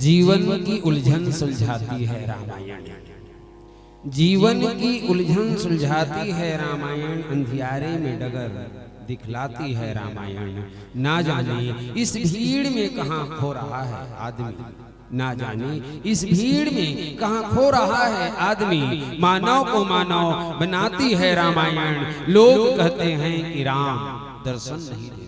जीवन की उलझन सुलझाती है रामायण। जीवन की उलझन सुलझाती है रामायण। अंधियारे में डगर दिखलाती है रामायण। ना जाने इस भीड़ में कहाँ खो रहा है आदमी, ना जाने इस भीड़ में कहाँ खो रहा है आदमी। मानव को मानव बनाती है रामायण। लोग कहते हैं कि राम दर्शन नहीं देते,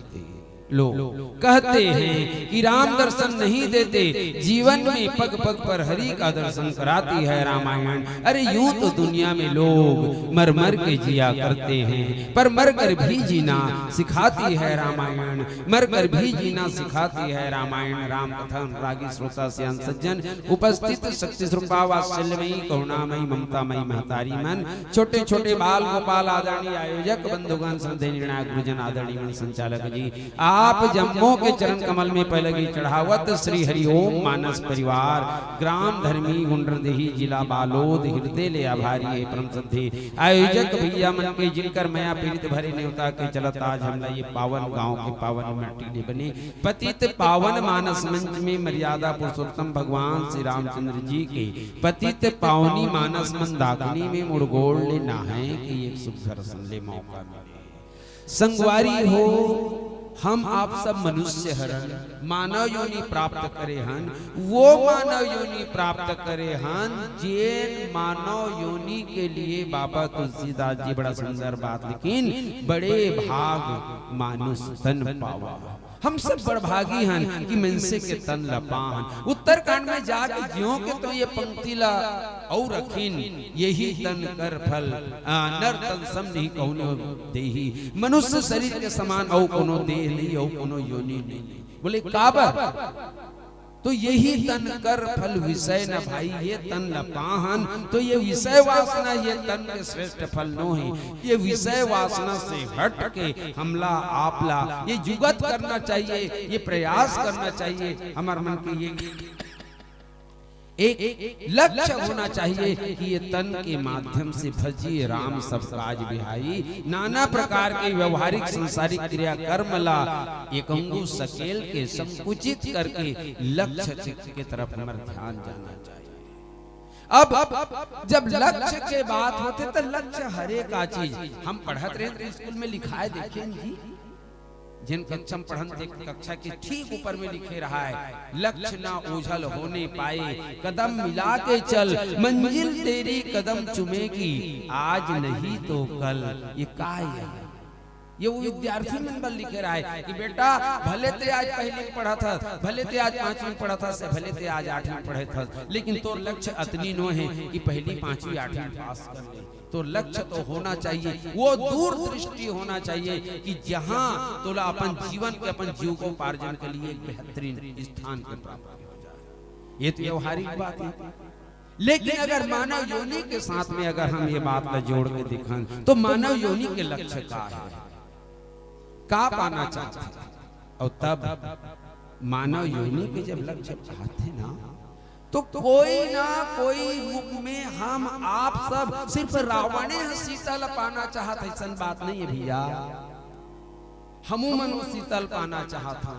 लोग कहते हैं कि राम दर्शन नहीं देते। जीवन में पग पग पर हरि का दर्शन कराती है रामायण। अरे यूं तो दुनिया में लोग मर मर के जिया करते हैं, पर मर कर भी जीना सिखाती है रामायण। मर कर भी जीना सिखाती है रामायण। राम कथा अनुरागी श्रोता सियान सज्जन उपस्थित शक्ति स्वरूपा वात्सल्यमयी करुणामयी ममतामयी महतारी मन, छोटे छोटे बाल गोपाल आदरणीय आयोजक बंधुगण श्रद्धेय निर्णायक गुरुजन आदरणीय मन संचालक जी, आप जम्मू के चरण कमल में पहलगी चढ़ावत श्री हरिओम मानस परिवार ग्राम धर्मी गुंडरदेही जिला बालोद हृदय ले आभारी है परम श्रद्धेय आयोजक भैया मन के जिनकर मया पीड़ित भरे नेवता के चलत आज हमला ये पावन गांव के पावन मट्टी बने पतित पावन मानस मंच में मर्यादा पुरुषोत्तम भगवान श्री रामचंद्र जी के पतित पावनी मानस मंदाकिनी में मुड़गोड़ लेना है कि एक सुख दर्शन ले मौका मिले। संगवारी हो हम आप सब मनुष्य हरन मानव योनि प्राप्त करे हन, वो मानव योनि प्राप्त करे हन जैन मानव योनि के लिए बाबा तुलसीदास जी बड़ा सुंदर बात लिखीन, बड़े भाग मानुष तन पावा। हम सब बड़भागी हन कि मनसे के तन लपाहन। उत्तरकांड में जाके ज्यों के तो ये पंक्ति ला और रखीन, यही तन कर फल नर तन सम नहीं कौनो देही। मनुष्य शरीर के समान औ कोनो देह नहीं औ कोनो योनि नहीं। बोले काबर? तो यही तन कर फल विषय न भाई, ये तन लपाहन। तो ये विषय वासना ये तन के श्रेष्ठ फल नो है। ये विषय वासना से हट के हमला आपला ये जुगत करना चाहिए, ये प्रयास करना चाहिए। हमारे मन के ये एक लक्ष्य होना चाहिए कि ये तन के माध्यम से भजिए राम सब काज बिहाई। नाना प्रकार के व्यवहारिक संसारिक क्रिया कर्मला एक अंगु सकेल के संकुचित करके लक्ष्य की तरफ हमारा ध्यान जाना चाहिए। अब जब लक्ष्य के बात होते तो लक्ष्य हरे का चीज हम पढ़त रहे स्कूल में लिखा है, देखें जी जिन कक्षा पढ़न कक्षा के ठीक ऊपर में लिखे रहा है, लक्ष्य ना ओझल होने पाए कदम मिला के चल, मंजिल तेरी कदम चुमेगी आज नहीं तो कल। ये का है? ये वो विद्यार्थी मन बल लिखे रहा है कि बेटा भले ते आज पहली पढ़ा था, भले ते आज 5वीं पढ़ा था, से भले ते आज 8वीं पढ़े था, लेकिन तो लक्ष्य अतनी नो है कि पहली 5वीं 8वीं पास कर ले। तो लक्ष्य तो होना चाहिए, वो दूर दृष्टि होना चाहिए कि जहां तोला अपन जीवन के अपन जीविकोपार्जन के लिए एक बेहतरीन स्थान के प्राप्त हो जाए। ये तो व्यवहारिक बात है। लेकिन अगर मानव योनि के साथ में अगर हम ये बात ला जोड़ के दिखाएं तो मानव योनि के लक्ष्य का है, का पाना चाहते हैं। और तब मानव योनि के जब लक्ष्य पाते ना तो कोई ना कोई रूप में हम आप सब सिर्फ रावणे सीता ला पाना चाहते, ऐसा बात नहीं है भैया। हमू मन सीतल पाना चाहता,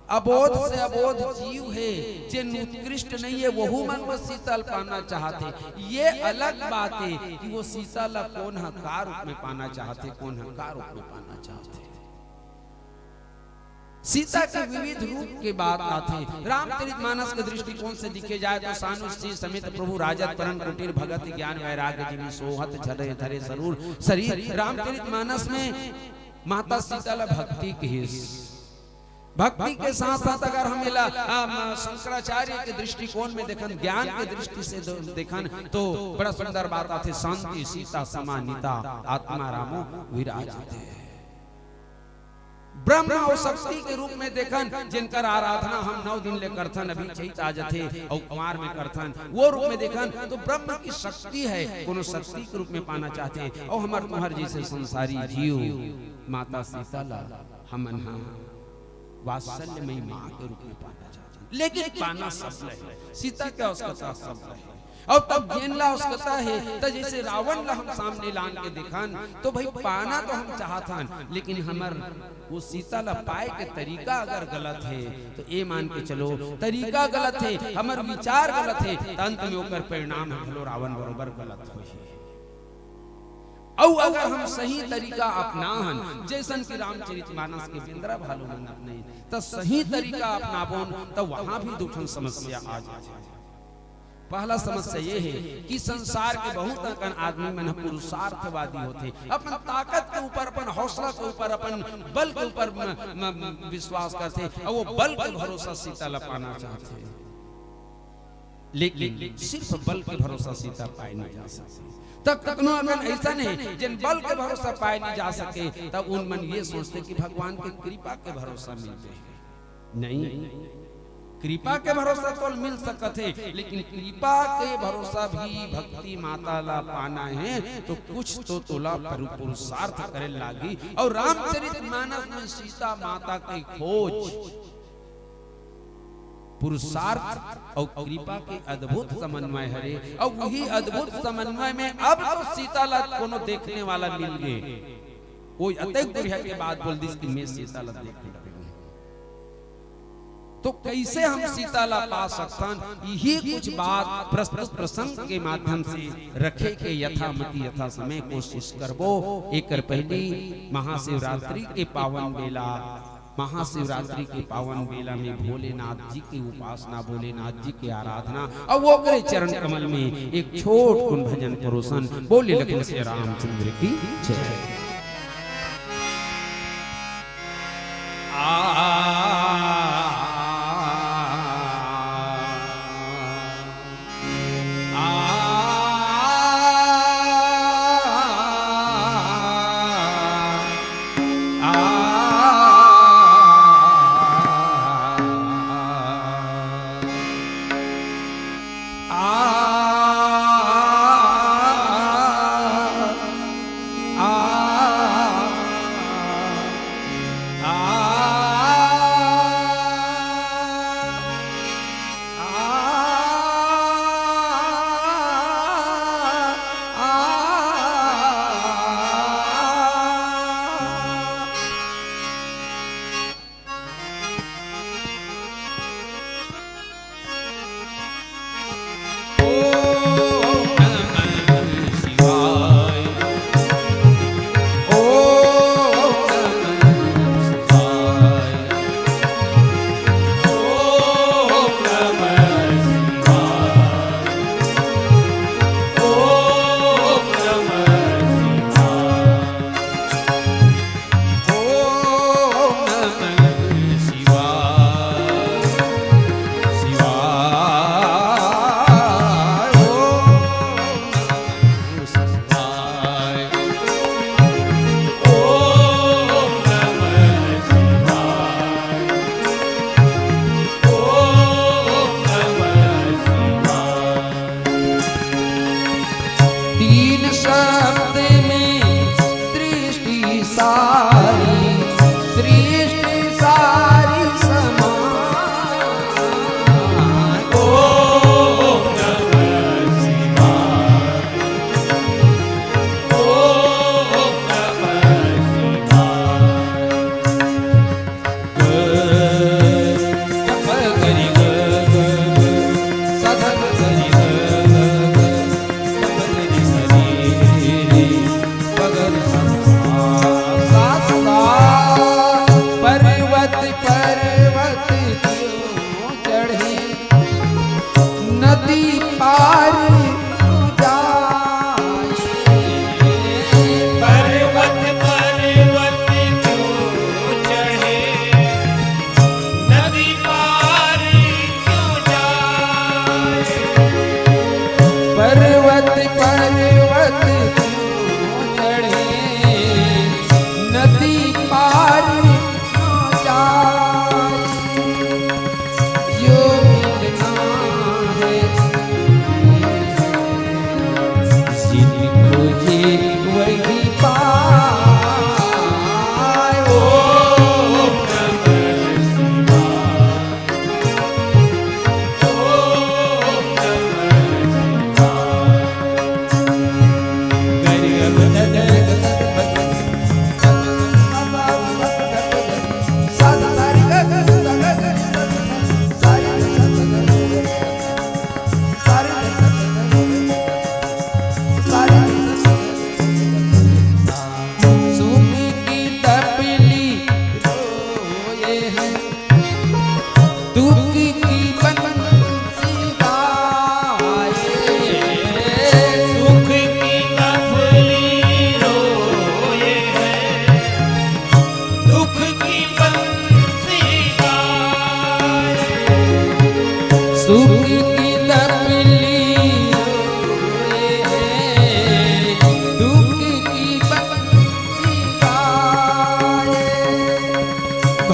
अबोध से अबोध जीव है जिन उत्कृष्ट नहीं है वहू मन वो शीतल पाना चाहते। ये अलग बात है कि वो शीतल कौन है का रूप में पाना चाहते, कौन है का रूप में पाना चाहते। सीता के विविध रूप के बात आते। रामचरितमानस के दृष्टिकोण से दिखे जाए तो सानुश्री समेत प्रभु राजत परम कुटीर भगत ज्ञान वैराग्य जिमी सोहत झरे धरे सरूर शरीर। रामचरितमानस में माता सीता ला भक्ति की भक्ति के साथ साथ अगर हम शंकराचार्य के दृष्टिकोण में देखन, ज्ञान के दृष्टि से देखन तो बड़ा सुंदर बात आती। शांति सीता समानिता आत्मा रामो विराजते। ब्रह्म और शक्ति के रूप में देखन जिनकर आराधना हम 9 दिन ले करथन, अभी चैत आज थे और कुमार में करथन, वो रूप में देखन तो ब्रह्म की शक्ति है, कोनो शक्ति के रूप में पाना चाहते हैं। और हमार तुम्हार जैसे संसारी जीव माता सीता ला हमन वात्सल्यमयी मां के रूप में पाना चाहते हैं। लेकिन पाना सब है, सीता क्या उसका सब है। और तब जेनला उसकता है तो जैसे रावण ला हम सामने लान के दिखान तो भाई पाना तो हम चाहतन, लेकिन हमर वो सीता ला पाए के तरीका अगर गलत है तो ये मान के चलो तरीका गलत है, हमर विचार गलत है, तो अंत में ओकर परिणाम हलो रावण बरोबर गलत होई। और अगर हम सही तरीका अपनाहन जैसन कि रामचरितमानस के बिंद्रा भालू मन अपने तो सही तरीका अपनाबोन तो वहां भी दूठन समस्या आ जाए। पहला समस्या ये है कि संसार के बहुत अकन आदमी मन पुरुषार्थवादी होते, अपन ताकत के ऊपर, अपन हौसला के ऊपर, अपन बल के ऊपर विश्वास करते और वो बल के भरोसा सीता ला पाना चाहते, लेकिन सिर्फ बल के भरोसा सीता पाए नहीं जा सकते। तब कखनो अगर ऐसा नहीं जिन बल के भरोसा पाए नहीं जा सके तब उन मन ये सोचते कि भगवान के कृपा के भरोसा मिलते हैं। नहीं, कृपा के भरोसा तो मिल सकते है, लेकिन कृपा के भरोसा भी भक्ति माता ला पाना है तो कुछ तो तोला पुरुषार्थ करे लागी। और रामचरितमानस में सीता माता की खोज पुरुषार्थ और कृपा के अद्भुत समन्वय हरे, और वही अद्भुत समन्वय में अब तो सीता ला कोनो देखने वाला मिल गए। वो अतैक दुर्या के बाद बोल दी कि मैं सीता ला देख लगे, तो कैसे हम सीता ला पा सकतन? यही कुछ बात प्रस्तुत प्रसंग के माध्यम से रखे के यथामति यथा समय कोशिश करबो। एक पहली महाशिवरात्रि के पावन बेला, महाशिवरात्रि के पावन बेला में भोलेनाथ जी की उपासना, भोलेनाथ जी की आराधना और वो करे चरण कमल में एक छोट कुन भजन परोसन। बोले लखन श्री रामचंद्र की जय। आ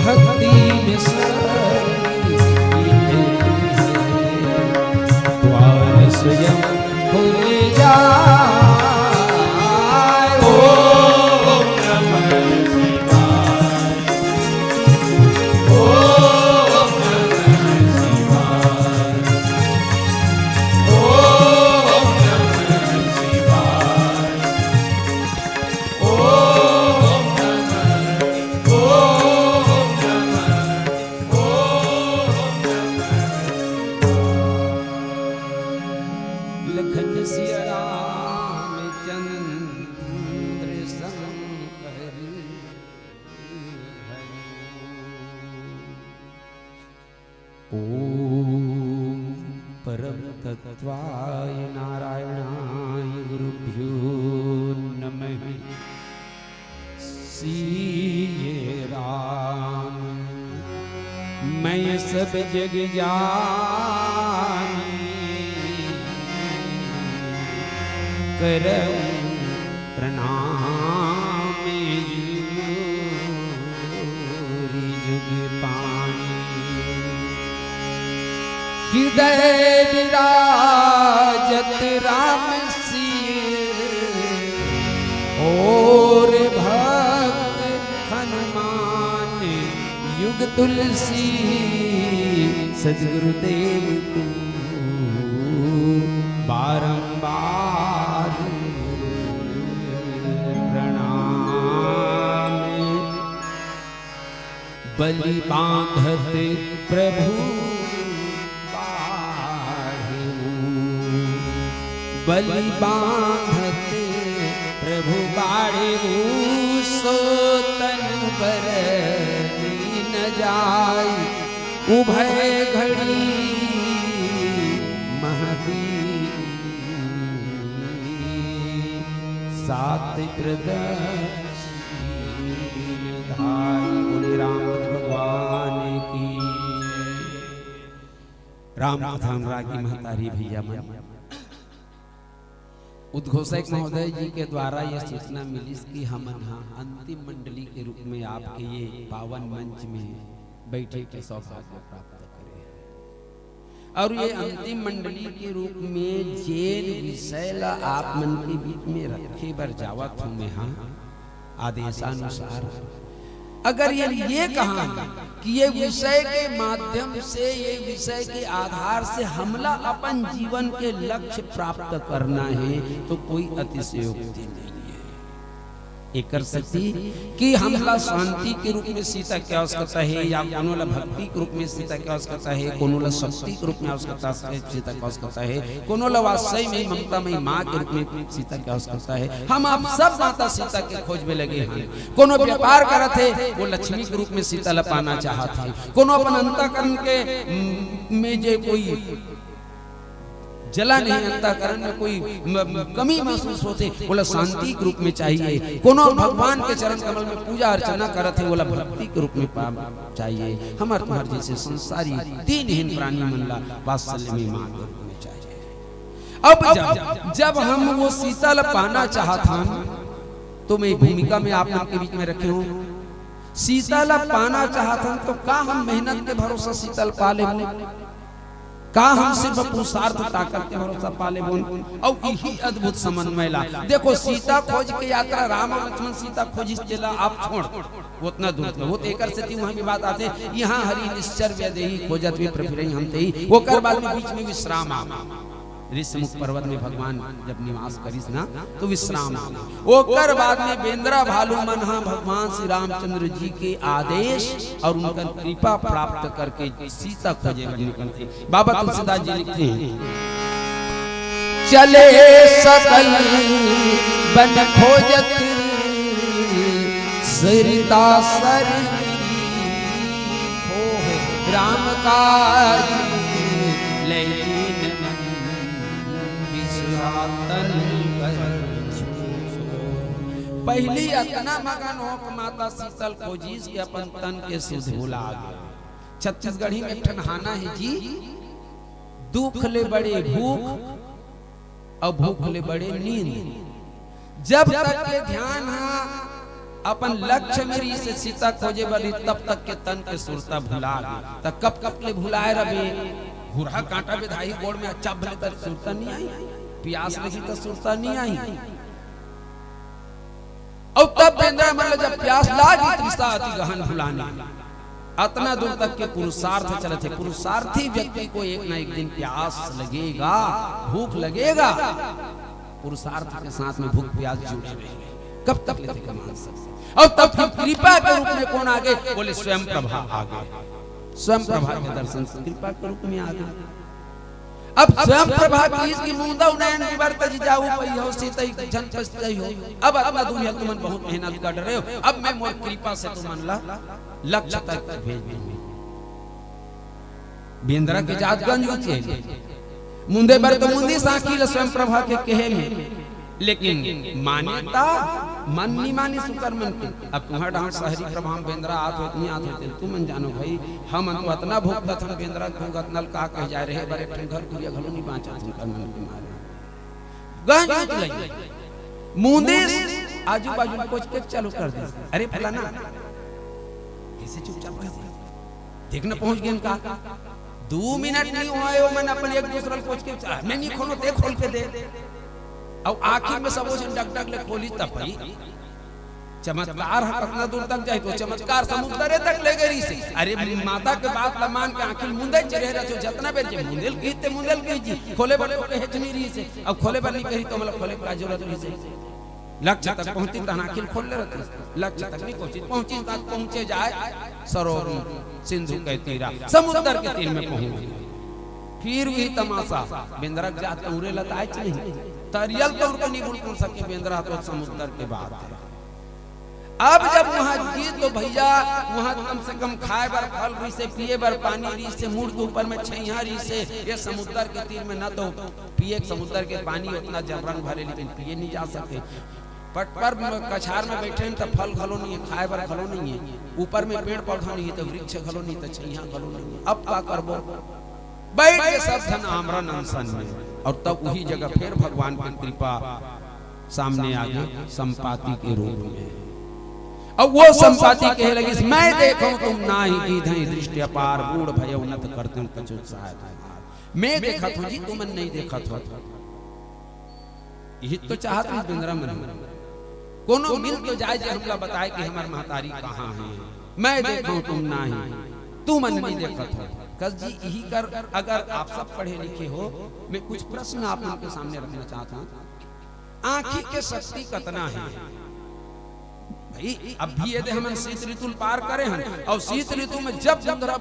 भक्ति में शक्ति है, द्वार स्वयं खुल जाए। ओम नमः शिवाय, ओम नमः शिवाय, ओम नमः शिवाय, ओम नमः, ओम नमः, ओम नमः। लखन सिया रामचंद्र शंकर ओम परम तत्वाय नारायणाय गुरुभ्यो नमः। सीये राम मैं सब जग जानी, करम प्रणाम यूरी जुग पानी। हृदय विराजत राम सिय और भक्त हनुमान, युग तुलसी सद्गुरुदेव को बारंबार प्रणाम। बलि बांधत प्रभु बलि बांधत प्रभु बाढ़े सो तन पर न जाय। उभय घड़ी महदीप सात प्रदक्षिण धाय। बोले राम भगवान की। राम कथा रागी महतारी भैया मन उद्घोषक महोदय जी के द्वारा यह सूचना मिली कि हम अंतिम मंडली के रूप में आपके ये पावन मंच में बैठे के सौभाग्य प्राप्त करें। और ये अंतिम मंडली के रूप में जेल विषय ला आप मन के बीच में रखे बर जावत हूँ मैं। हाँ, आदेशानुसार अगर ये कहा कि ये विषय के माध्यम से, ये विषय के आधार से हमला अपन जीवन के लक्ष्य प्राप्त करना है, तो कोई अतिशयोक्ति नहीं है। एक कर सकती कि हमला शांति के रूप में सीता की आवश्यकता है, या कोनोला भक्ति के रूप में सीता की आवश्यकता है, कोनोला शक्ति के रूप में आवश्यकता है, सीता की आवश्यकता है, कोनोला वात्सल्य में ममता में माँ के रूप में सीता की आवश्यकता है। हम आप सब माता सीता के खोज में लगे हैं। कोनो व्यापार करत है वो लक्ष्मी के रूप में सीता ला पाना चाहत है। कोनो अपन अंतःकरण के में जे कोई जला नहीं, अंतःकरण में कोई कमी महसूस होते बोला शांति के रूप में चाहिए। कोनो भगवान के चरण कमल में पूजा अर्चना करत है बोला भक्ति के रूप में चाहिए। हमार तुम्हार जैसे संसारी दीनहीन प्राणी मन ला वात्सल्य में मां के रूप में चाहिए। अब जब हम वो सीता ला पाना चाहत हम, तो मैं भूमिका में आप लोग के बीच में रखे हूँ। सीता ला पाना चाहत हम तो का हम मेहनत के भरोसा सीता ला पा ले, का हम सिर्फ पुरुषार्थ ताकत के भरोसा पाले बोल। और यही अद्भुत समन्वय ला। देखो सीता खोज के यात्रा राम और लक्ष्मण सीता खोजिस चला आप छोड़ उतना दूर वो एकर से वहां भी बात आते यहाँ हरि निश्चर व्यदेही खोजत भी प्रफिरई हम ते ही। वो कर बाद में बीच में विश्राम आ ऋषमुख पर्वत में भगवान जब निवास करिस ना तो विश्राम वो कर बाद में बेंद्रा भालू मनहा भगवान श्री रामचंद्र जी के आदेश और उनका कृपा प्राप्त करके सीता खोजे निकलते। बाबा तुलसीदास जी लिखते हैं चले सकल बन खोजत सरिता सर हो राम काज ले पहली अतना मगन हो माता शीतल खोजीस के अपन तन के सुध भुला गए। छत्तीसगढ़ी में ठनहाना है जी, दुख ले बड़े भूख और भूख ले बड़े नींद। जब तक के ध्यान है अपन लक्ष्य मेरी से सीता खोजे बली तब तक के तन के सुरता भुला गए त कब कब ले भुलाए रबे घुरा कांटा विधाई गोड़ में अच्छा भले तर सुरता नहीं आई प्यास लगी तो सुरता नहीं आई और तब बेंद्रा मतलब जब प्यास लागी तृष्णा अति गहन भुलाने अतना दूर तक के पुरुषार्थ चले थे पुरुषार्थी व्यक्ति को एक ना एक दिन प्यास लगेगा भूख लगेगा पुरुषार्थ के साथ में भूख प्यास जुड़े रहेंगे कब तक लेते कमान सकते और तब फिर कृपा के रूप में कौन आ गए बोले स्वयं प्रभा आ गए स्वयं प्रभा के दर्शन से कृपा के रूप में आ गए अब स्वयं प्रभा की इसकी मुंदा उन्नयन की वर्त जी जाऊ पई हो सीतई जन पछतई हो अब अपना दुनिया तुमन बहुत मेहनत कर रहे हो अब मैं मोर कृपा से तुमन ला लक्ष्य तक भेज दूंगी बेंद्रा के जातगंज उचे मुंदे बर तो मुंदी साखी स्वयं प्रभा के कहे में लेकिन मान्यता मन नहीं मानी सुकर मन के अब तुम्हारा डांस शहरी प्रभाव बेंद्रा आत होत नहीं आत होते तुम मन जानो भाई हम तो इतना भूख था बेंद्रा भूगत नल का कह जाए रहे बड़े घर कुरिया घलो नहीं बांचा सुकर मन के मारे गंज लई मुंदे आजू बाजू कुछ के चालू कर दे अरे फलाना कैसे चुपचाप रह देखना पहुंच गए इनका 2 मिनट नहीं हुए हो मैंने अपन एक दूसरे को पूछ के मैं नहीं खोलो ते खोल के दे और आखिर में सब डग डग ले खोली तब भाई चमत्कार कितना दूर तक जाए तो चमत्कार समुद्र तक ले गई से अरे माता के बात लमान के आखिर मुंदे चढ़े रहे जितना बेर जे मुंदेल कीते मुंदेल की जी खोले बर को कहे नहीं रही से अब खोले बर नहीं कही तो मतलब खोले का जरूरत नहीं से लक्ष्य तक पहुंची तो आखिर खोल ले रहती लक्ष्य तक नहीं पहुंची तक पहुंचे जाए सरोवर सिंधु के तीरा समुद्र के तीर में पहुंच फिर वही तमाशा बेंद्रा जात उरे लताए नहीं तरियल तो उनको नहीं भूल सके बेंद्रा तो समुद्र के बाद अब जब वहां जी तो भैया वहां कम से कम खाए बर फल रही से पिए बर पानी रही से मुड़ के ऊपर में छैया रही से ये समुद्र के तीर में न तो पिए समुद्र के पानी उतना जबरन भरे लेकिन पिए नहीं जा सके पट पर कछार में बैठे तो फल खलो नहीं है खाए बर खलो नहीं है ऊपर में पेड़ पौधा नहीं है तो वृक्ष खलो नहीं तो छैया खलो नहीं है अब का करबो बैठ के सब धन आमरन अनशन में और तब वही जगह फिर भगवान की कृपा सामने आ गई संपाति के रूप में अब वो संपाति कहे लगी मैं देखूं तुम ना ही की धई दृष्टि अपार बूढ़ भय उन्नत करते हूं कछु सहायता मैं देखा था जी तुम नहीं देखा था यही तो चाहत है बिंद्रा मन कोनो मिल तो जाए जे हमला बताए कि हमार महतारी कहां है मैं देखूं तुम ना ही तू मन नहीं देखा था कस जी यही कर अगर आप सब पढ़े लिखे हो मैं कुछ प्रश्न आप उनके सामने रखना चाहता हूं आंखी के शक्ति कितना है भाई अब भी यदि हम शीत ऋतु पार करे हैं और शीत ऋतु में जब धुंधरा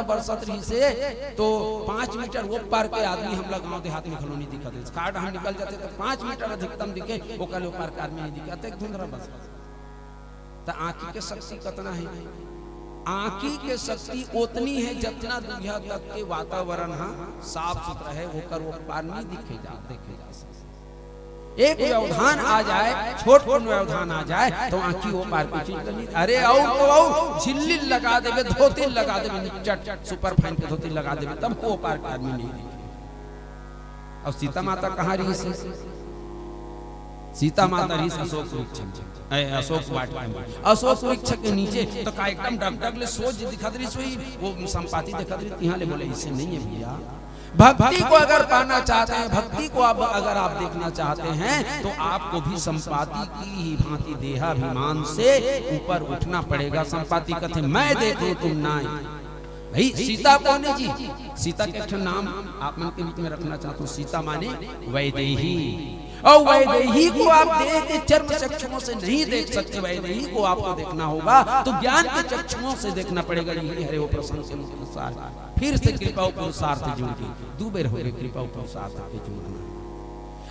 बरसत रही से तो 5 मीटर वो पार के आदमी हम लोग गांव देहात में खलो नहीं दिखते कार्ड हम निकल जाते तो 5 मीटर अधिकतम दिखे वो कल पार के आदमी नहीं दिखाते धुंधरा बरसत तो आंखी के शक्ति कितना है आंखी के शक्ति उतनी है जितना दुनिया तक के वातावरण साफ सुथरा है वो कर वो पार नहीं देखे जा सकते एक व्यवधान आ जाए छोट व्यवधान आ जाए तो आंखी वो पार की चीज नहीं अरे आओ झिल्ली लगा देवे धोती लगा देवे चट सुपर फाइन के धोती लगा देवे तब वो पार का आदमी नहीं दिखे और सीता माता कहाँ रही से सीता माता रही अशोक वृक्ष अशोक वाटिका अशोक वृक्ष के नीचे तो का एकदम डग ले सोच दिखा रही सोई वो संपाति दिखा रही यहाँ ले बोले इससे नहीं है भैया भक्ति को अगर पाना चाहते हैं भक्ति को अगर आप देखना चाहते हैं तो आपको भी संपाति की ही भांति देहाभिमान से ऊपर उठना पड़ेगा संपाति कहते मैं देखूं तुम ना भाई सीता कौन है जी सीता के नाम आप मन के बीच में रखना चाहते हो सीता माने वैदेही और वैदेही को आप देह के चर्म चक्षुओं से नहीं देख सकते वैदेही को आपको देखना होगा तो ज्ञान के चक्षुओं से देखना पड़ेगा यही हरे वो प्रसंग के अनुसार फिर से कृपा पुरुषार्थ जुड़ी दो बेर हो गए कृपा पुरुषार्थ के जुड़ना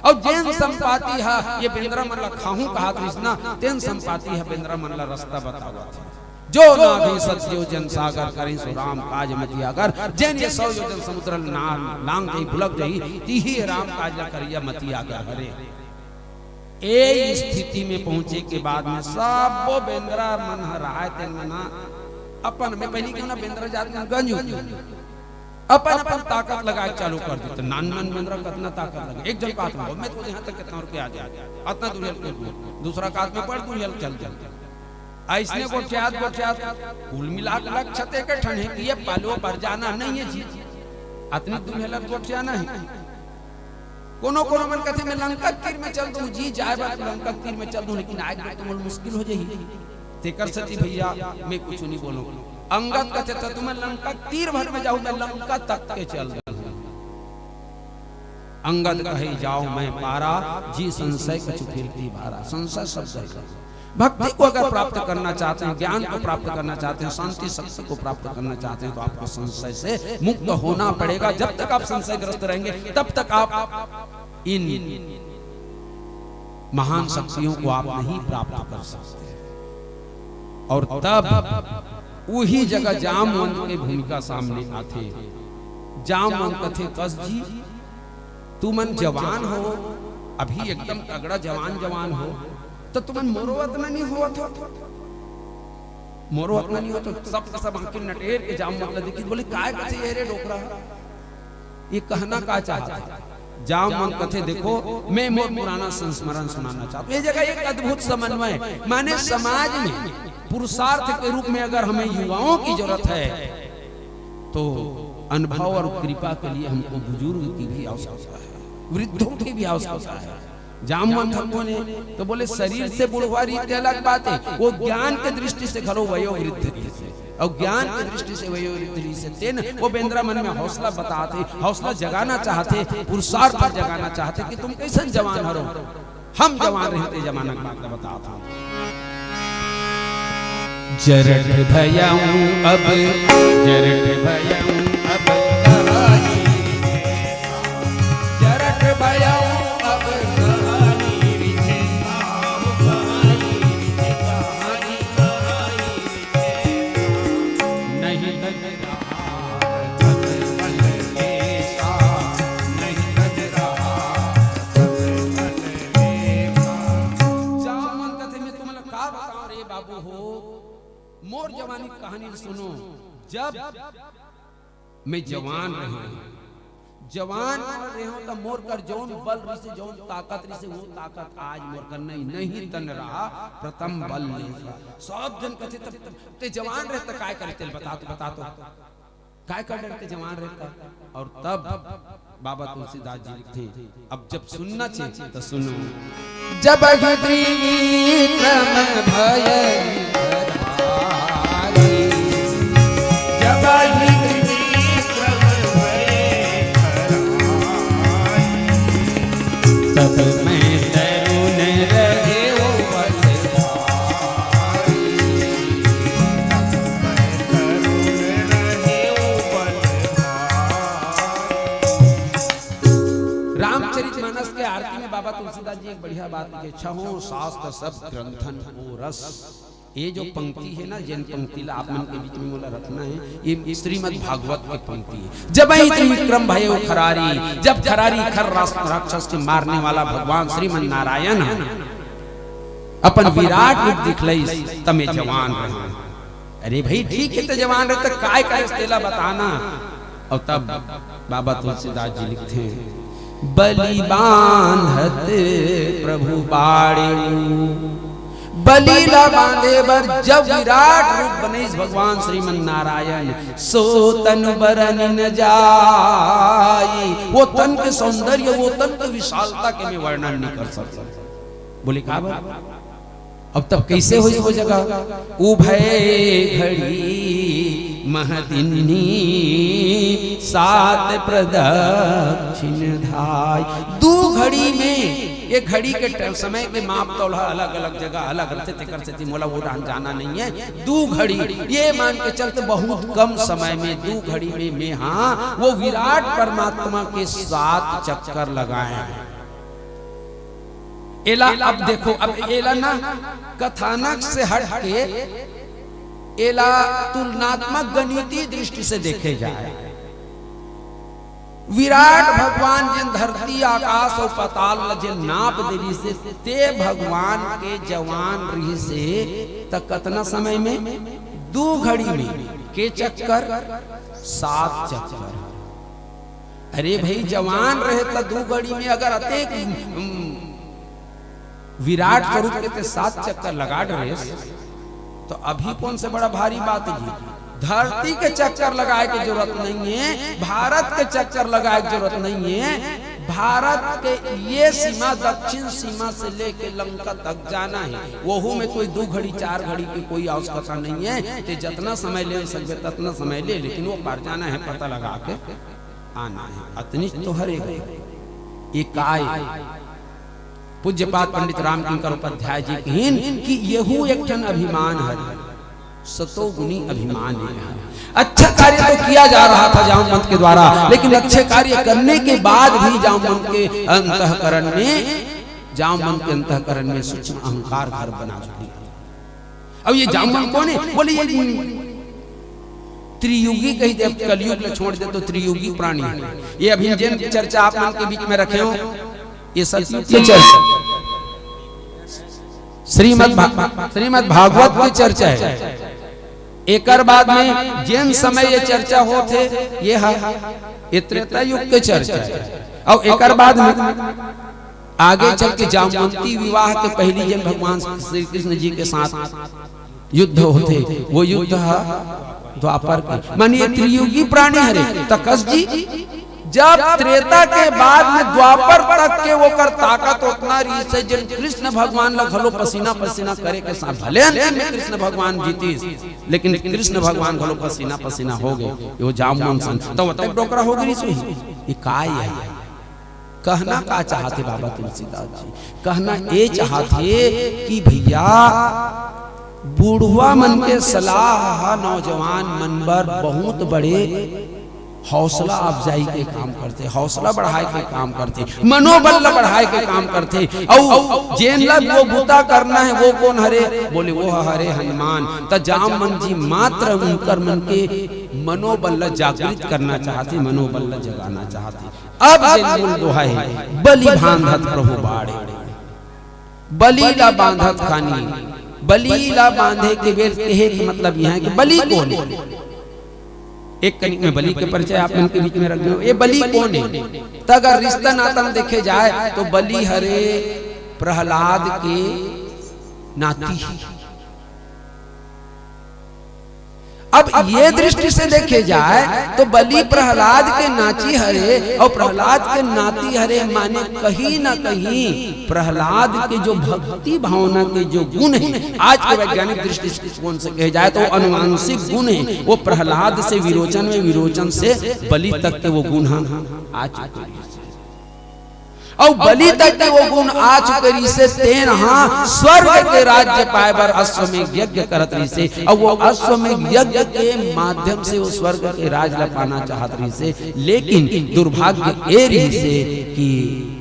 और जैन संपाति है ये बेंद्रा मन खाहू कहा कृष्णा तेन संपाति है बेंद्रा मन रास्ता बतावा जो नाभि सत्यो जन सागर करें सो राम काज मति अगर जैन ये 100 योजन समुद्र लांग गई भुलक गई तीही राम काज करिया मति अगर हरे ए स्थिति में पहुंचे के बाद में सब वो बेंद्रा मन हराए तेन मना अपन में पहली क्यों ना बेंद्रा जात में गंज अपन अपन ताकत लगा चालू कर दी। तो नान नान बंदरा कितना ताकत लगे, एक जन का हाथ में मैं तो यहाँ तक कितना रुपया आ जाए, इतना दूर दूसरा का हाथ में पड़ दूर चल चल ऐसने गोठियात कुल मिला लग छते के ठंडे की पालो पर जाना नहीं है जी, अतनी दूर हेलत गोठिया नहीं। कोनो कोनो मन कहते मैं लंका तीर में चल दूं जी, जाए बात लंका तीर में चल दूं, लेकिन आज तो मुश्किल हो जाएगी। तेकर सती भैया मैं कुछ नहीं बोलूंगा। अंगद कहते तो तुम्हें लंका तीर भर में जाऊं, मैं लंका तक के चल दूं। अंगद कहे जाओ मैं पारा, जी संशय कछु फिरती भारा। संशय शब्द है। भक्ति को अगर प्राप्त करना चाहते हैं, ज्ञान को प्राप्त करना चाहते हैं, शांति शक्ति को प्राप्त करना चाहते हैं, तो आपको संशय से मुक्त होना पड़ेगा। जब तक आप संशयग्रस्त रहेंगे तब तक आप इन महान शक्तियों को आप नहीं प्राप्त कर सकते। और तब वही जगह जामवंत की भूमिका सामने आते। जामवंत कथे कस जी तू मन जवान हो, अभी एकदम तगड़ा जवान हो, तो तुमन मोरोवत नहीं हुआ था, मोरोवत नहीं हो तो सब आंखें नटेर के जाम मतलब देखी। बोले काय कथे ये रे डोकरा, ये कहना का चाहता। जामवंत कथे देखो मैं मोर पुराना संस्मरण सुनाना चाहता हूँ। ये जगह एक अद्भुत समन्वय, माने समाज में पुरुषार्थ के रूप में अगर हमें युवाओं की जरूरत है तो अनुभव और कृपा के लिए हमको बुजुर्ग की भी आवश्यकता है, वृद्धों की भी आवश्यकता है। जामवंत हमको ने तो बोले शरीर से बुढ़वारी अलग बात है, वो ज्ञान के दृष्टि से घरो वयोवृद्ध से, और ज्ञान की दृष्टि से वयोवृद्धि से तेन वो बेंद्रा मन में हौसला बताते, हौसला जगाना चाहते, पुरुषार्थ जगाना चाहते कि तुम कैसे जवान हरो, हम जवान रहते जमाना की बात बताता। जरठ भयाऊं अब, जरठ भयाऊं अब कहानी, जरठ भयाऊं अब कहानी रिझे, कहानी कहानी नहीं लग रहा मन ऐसा, नहीं लग रहा मन ऐसा। जामवंत कथे में तुम्हें का बताओ रे बाबू हो, मोर जवानी कहानी सुनो। जब मैं जवान रहा, जवान रहे हो तब मोर कर जौन बल रही से जौन ताकत रही से वो ताकत आज मोर कर नहीं तन रहा प्रथम बल नहीं। सब जन कथे तब ते जवान रहता काय करे तेल बता तो काय कर डरते जवान रहता। और तब बाबा तुलसीदास जी लिखते, अब जब सुनना चाहिए तो सुनो। जब त्रिविक्रम भय तब मैं तरुण रहे ओ बलधारी, रामचरितमानस के आरती में बाबा तुलसीदास जी एक बढ़िया बात लिखे, छहों शास्त्र सब ग्रंथन ओ रस। ये जो पंक्ति है ना, जिन पंक्ति ला आप मन के बीच में मोला रखना है, ये श्रीमद् भागवत की पंक्ति है। जब त्रिविक्रम भयो खरारी, जब खरारी खर राक्षस के मारने वाला भगवान श्रीमन नारायण अपन विराट रूप दिखलई तमे जवान रहे। अरे भाई ठीक है तो जवान रहे तो काय करे तेला बताना। और तब बाबा तुलसीदास जी लिखते हैं, बलि बांधत प्रभु बाड़े, बलीला बांधे बर जब विराट रूप बने भगवान श्रीमन नारायण, सो तन बरन न जाई। वो तन के सौंदर्य, वो तन की विशालता के मैं वर्णन नहीं कर सकता। बोले का अब तब कैसे हुई वो जगह, उभय घड़ी महदिनी सात प्रदक्षिण धाय। दो घड़ी में, ये घड़ी के समय के माप तोला अलग अलग जगह अलग रहते कर से मोला वो जाना नहीं है। दो घड़ी ये मान के चलते बहुत कम समय में, दो घड़ी में मैं हाँ वो विराट परमात्मा के 7 चक्कर लगाए। एला अब देखो, अब एला ना कथानक से हट के एला तुलनात्मक गणितीय दृष्टि से देखे जाए। विराट भगवान जिन धरती आकाश और पाताल जिन नाप देवी से, ते भगवान के जवान रही से तक कितना समय में 2 घड़ी में के चक्कर 7 चक्कर। अरे भाई जवान रहे तो दू घड़ी में अगर अतेक विराट स्वरूप के ते 7 चक्कर लगा रहे तो अभी कौन से बड़ा भारी बात है। धरती के चक्कर लगाए की जरूरत नहीं है, भारत के चक्कर लगाए की जरूरत नहीं है। भारत के ये सीमा दक्षिण सीमा से लेके लंका तक जाना है, वहू में कोई 2 घड़ी 4 घड़ी की कोई आवश्यकता नहीं है। ते जितना समय ले सकते ततना समय ले, लेकिन वो पार जाना है, पता लगा के आना है। अतनी तो हरेगा ये काय पूज्यपाद पंडित रामकिंकर उपाध्याय जी कहीन कि यहू एक ठन अभिमान है, सतोगुनी अभिमान है। अच्छा कार्य तो किया जा रहा था जामवंत के द्वारा, लेकिन अच्छे कार्य करने के बाद भी जामवंत के अंतःकरण में सूक्ष्म अहंकार घर बना दिया। अब ये जामवंत कौन है? बोले ये त्रियुगी कही दे, कलयुग में छोड़ दे तो त्रियुगी प्राणी है। ये अभी जिन चर्चा आप मन के बीच में रखे हो, ये सतयुग की चर्चा, श्रीमद् भागवत की चर्चा है। एक बाद में जिन समय ये चर्चा हो थे ये त्रेता युग के चर्चा है। और एक बाद में आगे चल के जामवंती विवाह के पहली जन भगवान श्री कृष्ण जी के साथ युद्ध होते, वो युद्ध द्वापर के मानिए त्रियुगी प्राणी हरे तकस जी। जब त्रेता के बाद में द्वापर तक के वो कर ताकत उतना रही से जिन कृष्ण भगवान लग हलो पसीना पसीना करे के साथ भले अंतिम में कृष्ण भगवान जीती, लेकिन कृष्ण भगवान हलो पसीना पसीना हो गए। वो जामवंत सन तो तक डोकरा हो गई सोई। ये काय है? कहना का चाहते बाबा तुलसीदास जी? कहना ये चाहते कि भैया बूढ़वा मन के सलाह नौजवान मन पर बहुत बड़े हौसला अफजाई के काम करते, हौसला बढ़ाए के काम करते, मनोबल बढ़ाए के काम करते। और जेन लग वो बूता करना है वो कौन हरे? बोले वो हरे हनुमान। त जामवंत जी मात्र उनकर मन के मनोबल जागृत करना चाहते, मनोबल जगाना चाहते। अब जेन मूल दोहा है बलि बांधत प्रभु बाड़े, बलि ला बांधत खानी। बलि ला बांधे के बेर कहे कि मतलब यह है कि बलि कौन है? एक कनिक में बलि के परिचय आप इनके बीच में रख दो। ये बलि कौन है? तो अगर रिश्ता नाता देखे जाए तो बलि हरे प्रहलाद के नाती। अब ये दृष्टि से देखे जाए तो बलि प्रहलाद के नाची हरे और प्रहलाद के नाती हरे, माने कहीं ना कहीं प्रहलाद के जो भक्ति भावना के जो गुण है, आज के वैज्ञानिक दृष्टिकोण से कहे जाए तो अनुवांशिक गुण है, वो प्रहलाद से विरोचन में, विरोचन से बलि तक के वो गुण आ चुके हैं। और बलि तक के वो गुण आ चुके से तेन स्वर्ग के राज्य पाए बर अश्वमेध यज्ञ करत रही से। और वो अश्वमेध यज्ञ के माध्यम से वो स्वर्ग के राज ला पाना चाहत रही से, लेकिन दुर्भाग्य ए रही से कि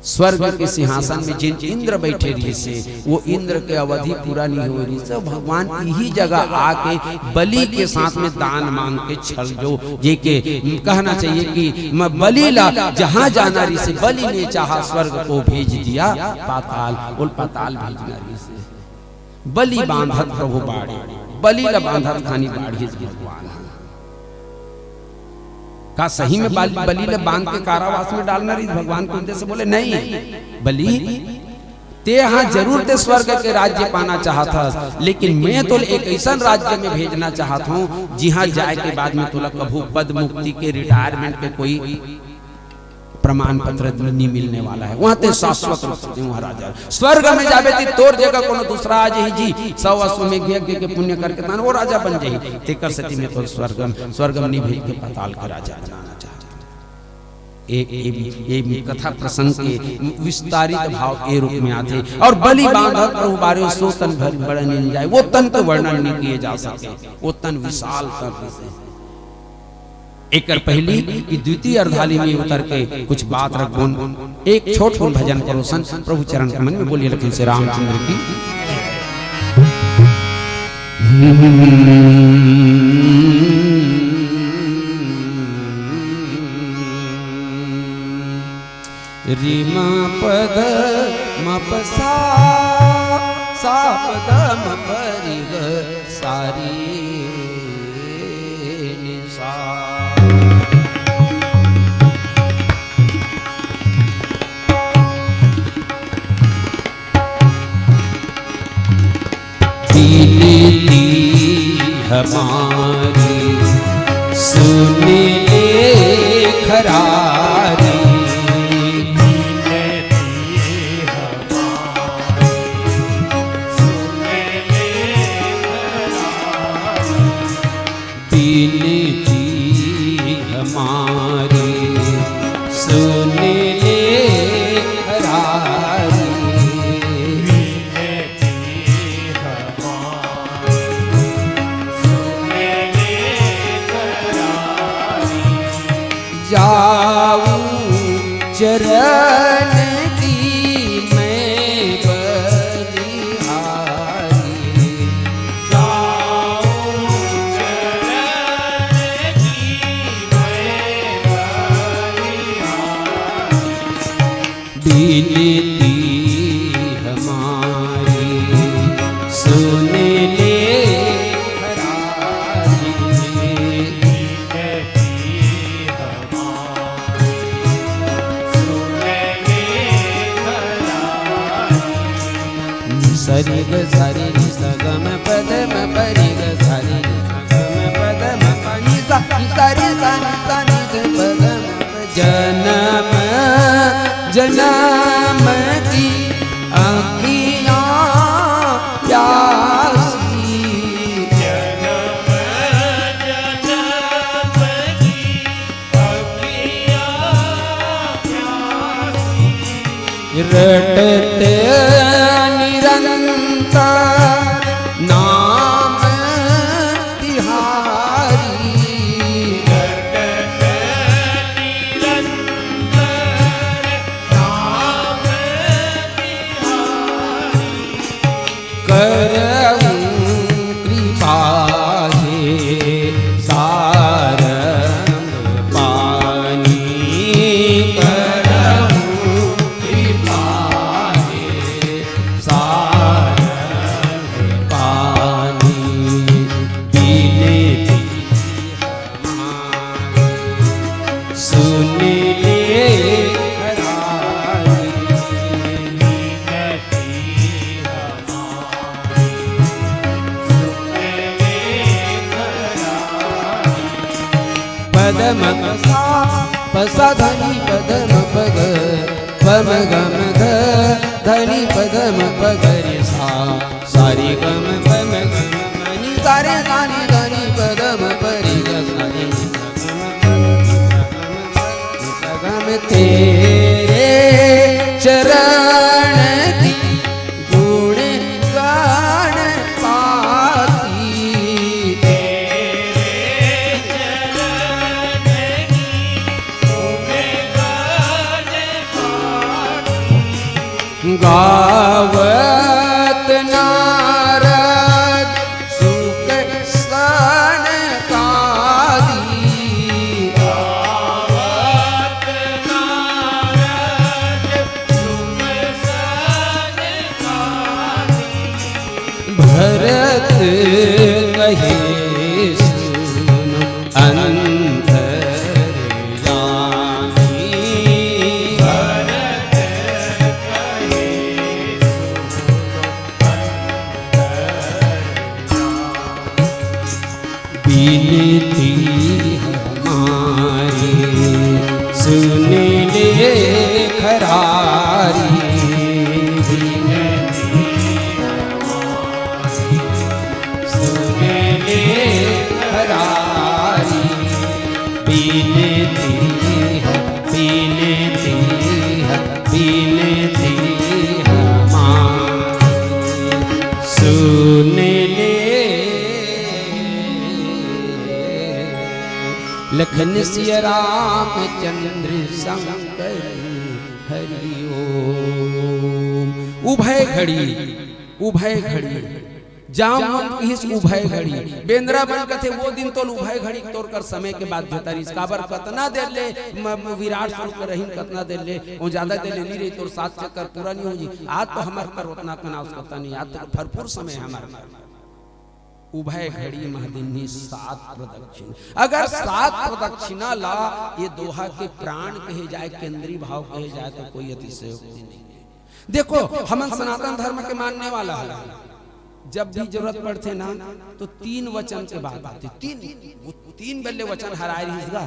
स्वर्ग के सिंहासन में जिन इंद्र बैठे रही से वो इंद्र के अवधि पूरा नहीं हो रही से। भगवान यही जगह आके बलि के साथ में दान मांग के छल जो जे के कहना चाहिए कि बलि ला जहां जाना रही से बलि ने चाहा स्वर्ग को भेज दिया पाताल, बोल पाताल भेजना रही से। बलि बांधत प्रभु बाड़े, बलि ला बांधत खानी बाढ़ी भगवान। का सही में बलि ले बांध के कारावास में डालना रही भगवान के उद्देश्य? बोले नहीं, बलि ते हाँ जरूर ते स्वर्ग के राज्य पाना चाहता, लेकिन मैं तो एक ऐसा राज्य में भेजना चाहता हूँ जहाँ जाए के बाद में तुला कभू पद मुक्ति के रिटायरमेंट के कोई प्रमाण पत्र नहीं मिलने वाला है। वहां ते शाश्वत रूप से वहां राजा स्वर्ग में जाबे ती तोर जगह कोनो दूसरा आ जाही जी 100 अश्वमेध यज्ञ के पुण्य करके तान वो राजा बन जाही। तेकर सती में तो स्वर्गम नहीं भेज के पाताल के राजा बनाना चाहते। एक कथा प्रसंग के विस्तारित भाव ए रूप में आते। और बलि बांधत प्रभु बारे सो तन भर बड़ा नहीं जाए, वो तन तो वर्णन नहीं किए जा सके, वो तन विशाल तन से। एक पहली की द्वितीय अर्धाली में उतर के कुछ बात रख एक छोट भजन करो सन प्रभु चरण कमल में। बोलिए लखन से रामचंद्र की। रीमा पद मपसा सा पद मपरिग सारी निसा हमारी सुन ले खरारी। बिनती हमारी सुन ले खरारी। जाऊं चरण की मैं बलिहारी। जाऊं चरण की मैं बलिहारी। बिनती हमारी सुन ले खरारी। सरि ग सरि नि स ग म पद म परि ग सरि नि स ग म पद म प नि सा नि सा रे सा नि सा नि ध पद म प। जन्म जन्म की आँखियाँ प्यासी। जन्म जन्म की आँखियाँ प्यासी। रटते निरंतर नाम तिहारी। रटते निरंतर नाम तिहारी। करऊं कृपा हे सारंग पानी। करऊं कृपा हे सारंग पानी। बिनती हमारी सुन ले खरारी। पदम पसा पसा धनी पदम पग पम गम ध धनी पदम पगरि सा सारी गम पम गम मनि सारे गानी धनी पदम परि ग सारे गम तेरे चरण की गुण गान पाती। गावत नारद सुख सन कादी। गावत नारद सुख सन कादी। भरत कहे सुनो अंतर्यामी। भरत कहे बिनती हमारी सुन ले खरारी। बिनती हमारी सुन ले खरारी। बिनती है बिनती है बिनती हमारी सुन ले। लखन सिया रामचंद्र शंकर हरि ओम। उभय घड़ी जामवंत इस उभय घड़ी बेंद्रा बन कथे वो दिन तो उभय घड़ी तोड़ कर समय के बाद जोता रही काबर कतना देर ले विराट स्वरूप रहीन कतना देर ले वो ज्यादा देर ले नहीं रही तोर सात चक्कर पूरा नहीं हो जी। आज तो हमार कर उतना कनाव करता नहीं। आज तो भरपूर समय है हमारा। उभय घड़ी महदिनी 7 प्रदक्षिण। अगर 7 प्रदक्षिणा ला ये दोहा के प्राण कहे जाए केंद्रीय भाव कहे जाए तो कोई अतिशयोक्ति नहीं है। देखो हम सनातन धर्म के मानने वाला है जब भी जरूरत पड़ते ना तो 3 वचन के बाद आते, 3 बेले वचन हराए रहीगा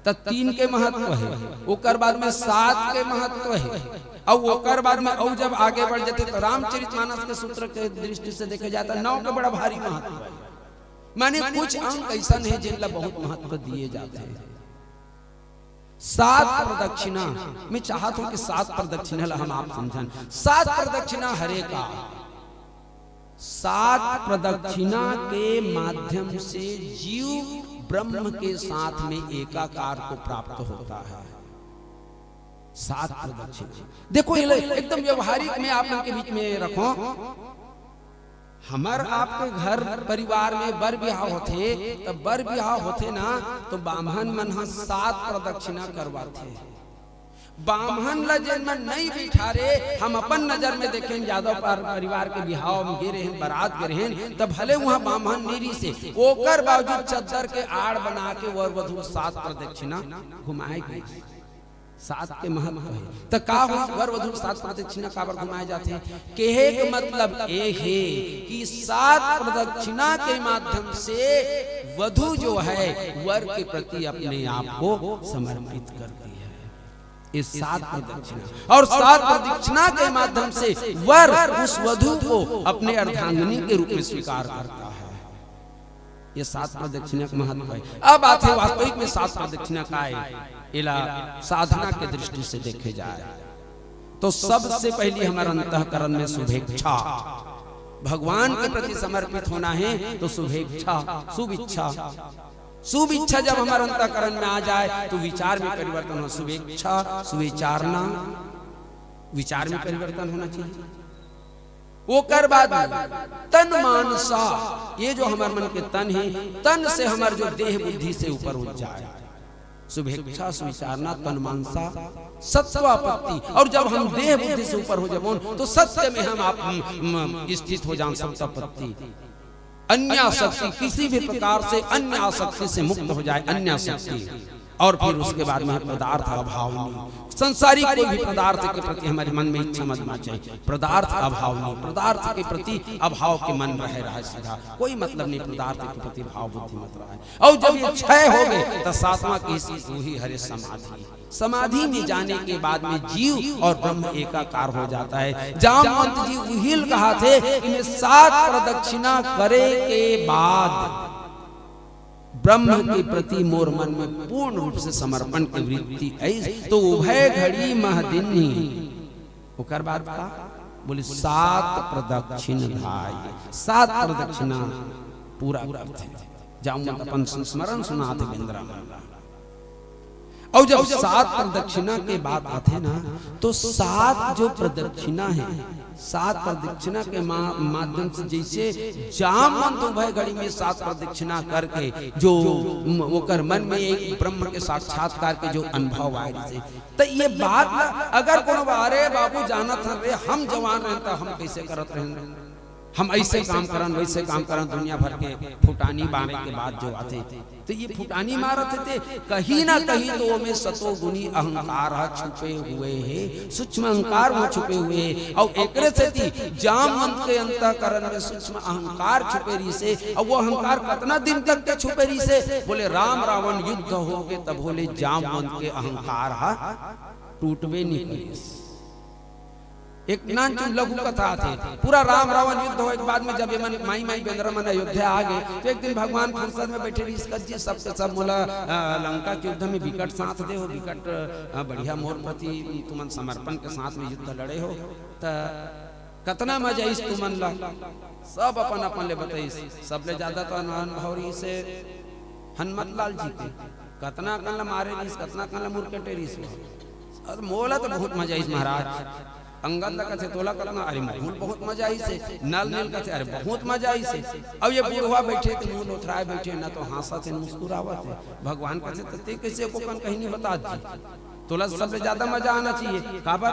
तो 3 के महत्व है, ओकर बाद में 7 के महत्व है, और ओकर बाद में और जब आगे बढ़ जाते तो रामचरितमानस के सूत्र के दृष्टि से देखा जाता 9 के बड़ा भारी महत्व है। माने कुछ अंक ऐसा है जिनका बहुत महत्व दिए जाते हैं। 7 प्रदक्षिणा मैं चाहता हूं कि 7 प्रदक्षिणा हम आप समझन। 7 प्रदक्षिणा हरे का, 7 प्रदक्षिणा के माध्यम से जीव ब्रह्म के साथ में एकाकार को प्राप्त होता है। 7 प्रदक्षिणा देखो ये एकदम व्यवहारिक में आप लोगों के बीच में रखो। हमार आपके घर परिवार में बर ब्याह होते, तब बर ब्याह होते ना तो ब्राह्मण मन 7 प्रदक्षिणा करवाते। ब्राह्मण ला जिन मन नहीं बिठा रे, हम अपन नजर में देखें यादव परिवार के बिहाव में गे रहे बारात गे रहे, तब भले वहाँ ब्राह्मण नीरी से ओकर बावजूद चद्दर के आड़ बना के वर वधु 7 प्रदक्षिणा घुमाए गए। 7 के महत्व है तो का हो वर वधु 7 प्रदक्षिणा काबर घुमाए जाते हैं? कहे का मतलब ये है कि 7 प्रदक्षिणा के माध्यम से वधु जो है वर के प्रति अपने आप को समर्पित करती है। इस 7 प्रदक्षिणा और 7 प्रदक्षिणा के माध्यम से वर उस वधु को अपने अर्धांगिनी के रूप में स्वीकार करता है। ये 7 प्रदक्षिणा का महत्व है। अब आते वास्तविक में 7 प्रदक्षिणा का है इला साधना के दृष्टि से देखे जाए तो सबसे पहली हमारे अंतःकरण में शुभेच्छा, भगवान के प्रति समर्पित होना है तो शुभेच्छा, शुभेच्छा, शुभेच्छा जब हमारे अंतःकरण में आ जाए तो विचार में परिवर्तन हो। शुभेच्छा सुविचारना, विचार में परिवर्तन होना चाहिए। वो कर बाद तन मानसा, ये जो हमारे मन के तन है, तन से हमारे जो देह बुद्धि से ऊपर उठ जाए। शुभेच्छा सुविचारना तन मानसा सत्वापत्ति, और जब हम देह बुद्धि से ऊपर हो जाए तो सत्य में हम आप स्थित हो जाए। सत्वापत्ति अन्य आसक्ति, किसी भी प्रकार से अन्य आसक्ति से मुक्त हो जाए, अन्य आसक्ति। और फिर उसके बाद में पदार्थ अभावनी, संसारिक कोई भी पदार्थ के प्रति हमारे मन में इच्छा मत होना चाहिए। पदार्थ अभावनी, पदार्थ के प्रति अभाव के मन रहे सीधा, कोई मतलब नहीं पदार्थ के प्रति भाव बुद्धि मत रहा। और जब ये क्षय हो गए तो 7वां की वही हरे समाधि। समाधि में जाने के बाद में जीव और ब्रह्म एकाकार हो जाता है। जामवंत जी उहिल कहा थे कि 7 प्रदक्षिणा करे के बाद ब्रह्म के प्रति मोर मन में पूर्ण रूप से समर्पण की वृत्ति आई तो उभय घड़ी महदिनी। ओकर बाद का बोले 7 प्रदक्षिण धाय, 7 प्रदक्षिणा पूरा करते जाऊं अपन संस्मरण सुनाते बिंद्रा। और जब 7 प्रदक्षिणा के बाद आते ना तो 7 जो प्रदक्षिणा है, 7 प्रदक्षिणा के माध्यम से जैसे जामवंत उभय घड़ी में 7 प्रदक्षिणा करके जो ओकर मन में एक ब्रह्म के साक्षात्कार के जो अनुभव आए तो ये बात अगर कोनो अरे बाबू जानत रे हम जवान रहे तो हम कैसे करत रहे, हम ऐसे काम करन वैसे काम करन, दुनिया भर के फुटानी बाने के बाद जो आते तो ये फुटानी मारत थे कहीं ना कहीं तो वो में सतोगुणी अहंकार छुपे हुए हैं, सूक्ष्म अहंकार वहाँ छुपे हुए हैं। और एकरे से जामवंत के अंतःकरण में सूक्ष्म अहंकार छुपे रही से, और वो अहंकार कितना दिन तक के छुपे रही से बोले राम रावण युद्ध हो गए तब बोले जामवंत के अहंकार टूटवे नहीं करी। एक नानचुन लघु कथा थे, पूरा राम रावण युद्ध हो एक बाद में जब ये माई माई बेंद्र मन अयोध्या आ गए तो एक दिन भगवान फुर्सत में बैठे रही जी सबके सब मोला लंका के युद्ध में विकट साथ दे हो, विकट बढ़िया मोर प्रति तुमन समर्पण के साथ में युद्ध लड़े हो तो कितना मजा इस तुमन ला। सब अपन अपन ले बताइस, सबले ज्यादा तो अनुभव से हनुमत लाल जी के कितना कन मारे रहीस, कितना कन मुरकटे रहीस। और मोला तो बहुत मजा इस महाराज। अंगद लगा से तोला करना, अरे मूल बहुत मजा आई से, नल नील का से अरे बहुत मजा आई से। अब ये बुढ़वा बैठे थे मुंह लोथराए बैठे ना तो हंसा थे मुस्कुरावा थे। भगवान का से ते कैसे को कन कहीं नहीं बता दी, तोला सबसे ज्यादा मजा आना चाहिए। काबर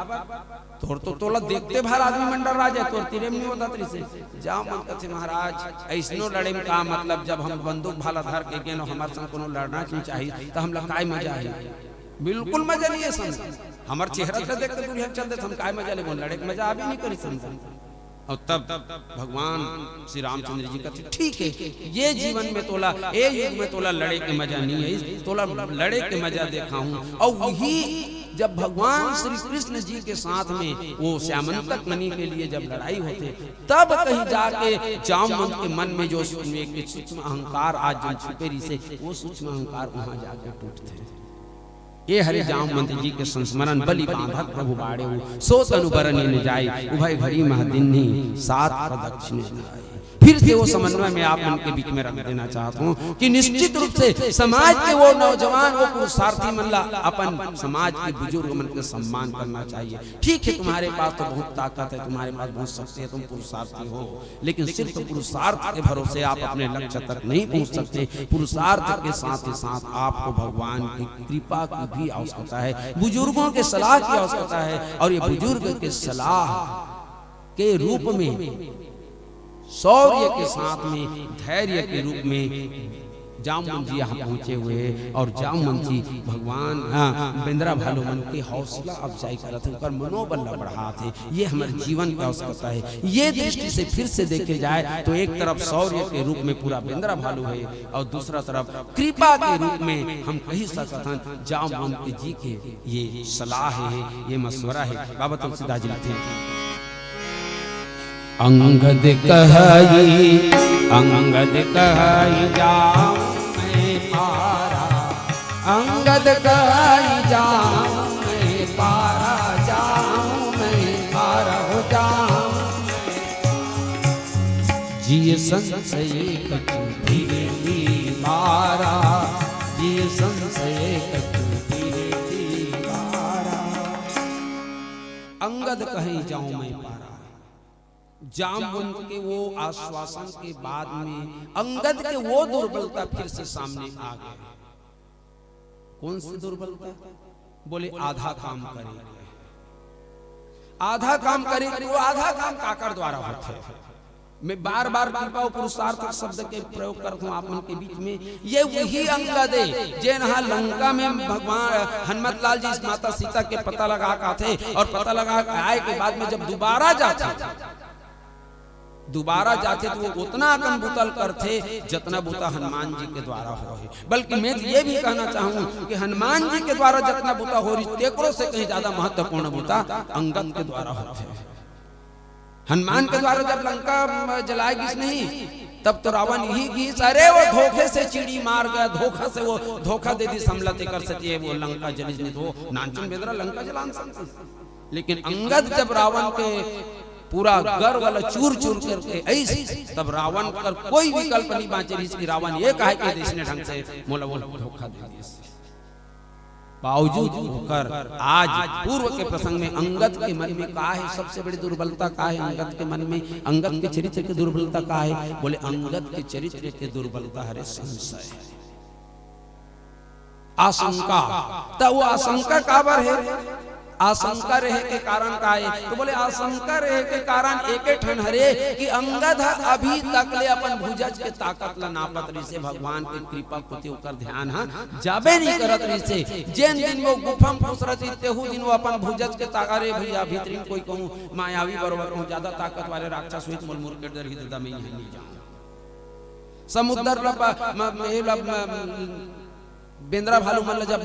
तोर तो तोला देखते भर आदमी मंडल राजा तोर तीरे में नहीं होता तरी से जाओ मन कथे महाराज ऐसनो लड़े में का मतलब, जब हम बंदूक भाला धर के गेनो हमारे संग कोनो लड़ना नहीं चाहिए तो हम लकाय मजा है, बिल्कुल मजा नहीं है। समझ हमार चेहरा तो देख के दुनिया चल दे हम काय मजा ले बोल लड़े मजा अभी नहीं करी समझ और तब भगवान श्री रामचंद्र जी कहते ठीक है, ये जीवन में तोला, ये युग में तोला लड़े के मजा नहीं है, तोला लड़े के मजा देखा हूं। और वही जब भगवान श्री कृष्ण जी के साथ में वो श्यामंतक मणि के लिए जब लड़ाई होते, तब कहीं जाके जामवंत के मन में जो एक सूक्ष्म अहंकार आज जो छुपे रही से, वो सूक्ष्म अहंकार वहां जाके टूटते। ये हरि जामवंत जी के संस्मरण बलि बांधक प्रभु बाड़े हो, सो तनु बरनी न जाए, उभय घड़ी महदिन्ही 7 प्रदक्षिणे जाए। फिर से वो समन्वय में आप मन के बीच में रख देना चाहता हूँ कि निश्चित रूप से समाज के वो नौजवान, वो पुरुषार्थी मल्ला अपन समाज के बुजुर्ग मन के सम्मान करना चाहिए। ठीक है, तुम्हारे पास तो बहुत ताकत है, तुम्हारे पास बहुत शक्ति है, तुम पुरुषार्थी हो, लेकिन सिर्फ पुरुषार्थ के भरोसे आप अपने लक्ष्य तक नहीं पहुंच सकते। पुरुषार्थ के साथ ही साथ आपको भगवान की कृपा की भी आवश्यकता है, बुजुर्गों के सलाह की आवश्यकता है। और ये बुजुर्ग के सलाह के रूप में, शौर्य के साथ में, धैर्य के रूप में जामवंत जी यहाँ पहुंचे हुए। और जामवंत जी भगवान बेंद्रा भालू मन के हौसला अफजाई कर रहे थे, उनका मनोबल बढ़ा थे। ये हमारे जीवन की आवश्यकता है। ये दृष्टि से फिर से देखे जाए तो एक तरफ शौर्य के रूप में पूरा बेंद्रा भालू है, और दूसरा तरफ कृपा के रूप में हम कही सकते हैं जामवंत जी के ये सलाह है, ये मशवरा है। बाबा तुलसीदास जी लिखते हैं, अंगद कहाई जाऊं मैं पारा, अंगद कहाई जाऊं मैं पारा, जाऊं मैं पारा हो जाऊं। जिय संशय कछु धीरे मारा, जिय संशय कछु धीरे मारा। अंगद कहीं जाऊं मैं पारा। जामवंत के वो आश्वासन के बाद में अंगद के वो दुर्बलता फिर से सामने आ गई। कौन सी दुर्बलता? बोले आधा काम करेंगे, आधा काम करेंगे। वो आधा काम काकर द्वारा होते हैं। मैं बार बार कृपा और पुरुषार्थ शब्द के प्रयोग करता हूँ आप उनके बीच में। ये वही अंगद है जे नहा लंका में भगवान हनुमत लाल जी इस माता सीता के पता लगा का थे, और पता लगा आए के बाद में जब दोबारा जाते तो वो उतना अकन बुतल करते जितना बुता हनुमान जी के द्वारा हो है। बल्कि मैं ये भी कहना चाहूँ कि हनुमान जी के द्वारा जितना बुता हो रही, तेकड़ों से कहीं ज्यादा महत्वपूर्ण बुता अंगद के द्वारा होते हैं। हनुमान के द्वारा जब लंका जलाएगी नहीं, तब तो रावण यही घीस, अरे वो धोखे से चिड़ी मार गया, धोखा से वो धोखा दे दी, समलते कर सके वो लंका जली नहीं, तो नानचन बेदरा लंका जलान सकते। लेकिन अंगद जब रावण के पूरा गर वाला चूर चूर करके ऐसे, तब रावण कर कोई विकल्प नहीं बांचे रही। रावण ये कहे कि इसने ढंग से मोला बोल धोखा दे दिया। बावजूद होकर आज पूर्व के प्रसंग में अंगद के मन में क्या है? सबसे बड़ी दुर्बलता क्या है अंगद के मन में? अंगद के चरित्र की दुर्बलता क्या है? बोले अंगद के चरित्र की दुर्बलता है संशय, आशंका। तो वो आशंका काबर है? आशंका रहे के कारण का है? तो बोले आशंका रहे के कारण एक ठन हरे कि अंगद अभी तक ले अपन भुजज के ताकत ला नापत रही से, भगवान की कृपा प्रति ओकर ध्यान जाबे नहीं करत रही से। जेन दिन वो गुफा में घुस रही तेहू दिन वो अपन भुजज के ताकत, अरे भैया भीतरीन कोई कहूँ मायावी बरोबर कहूँ ज्यादा ताकत वाले राक्षस हुई मुल मुर के डर ही दादा मैं यहीं नहीं जाऊँ। समुद्र बेंद्रा भालू मन जब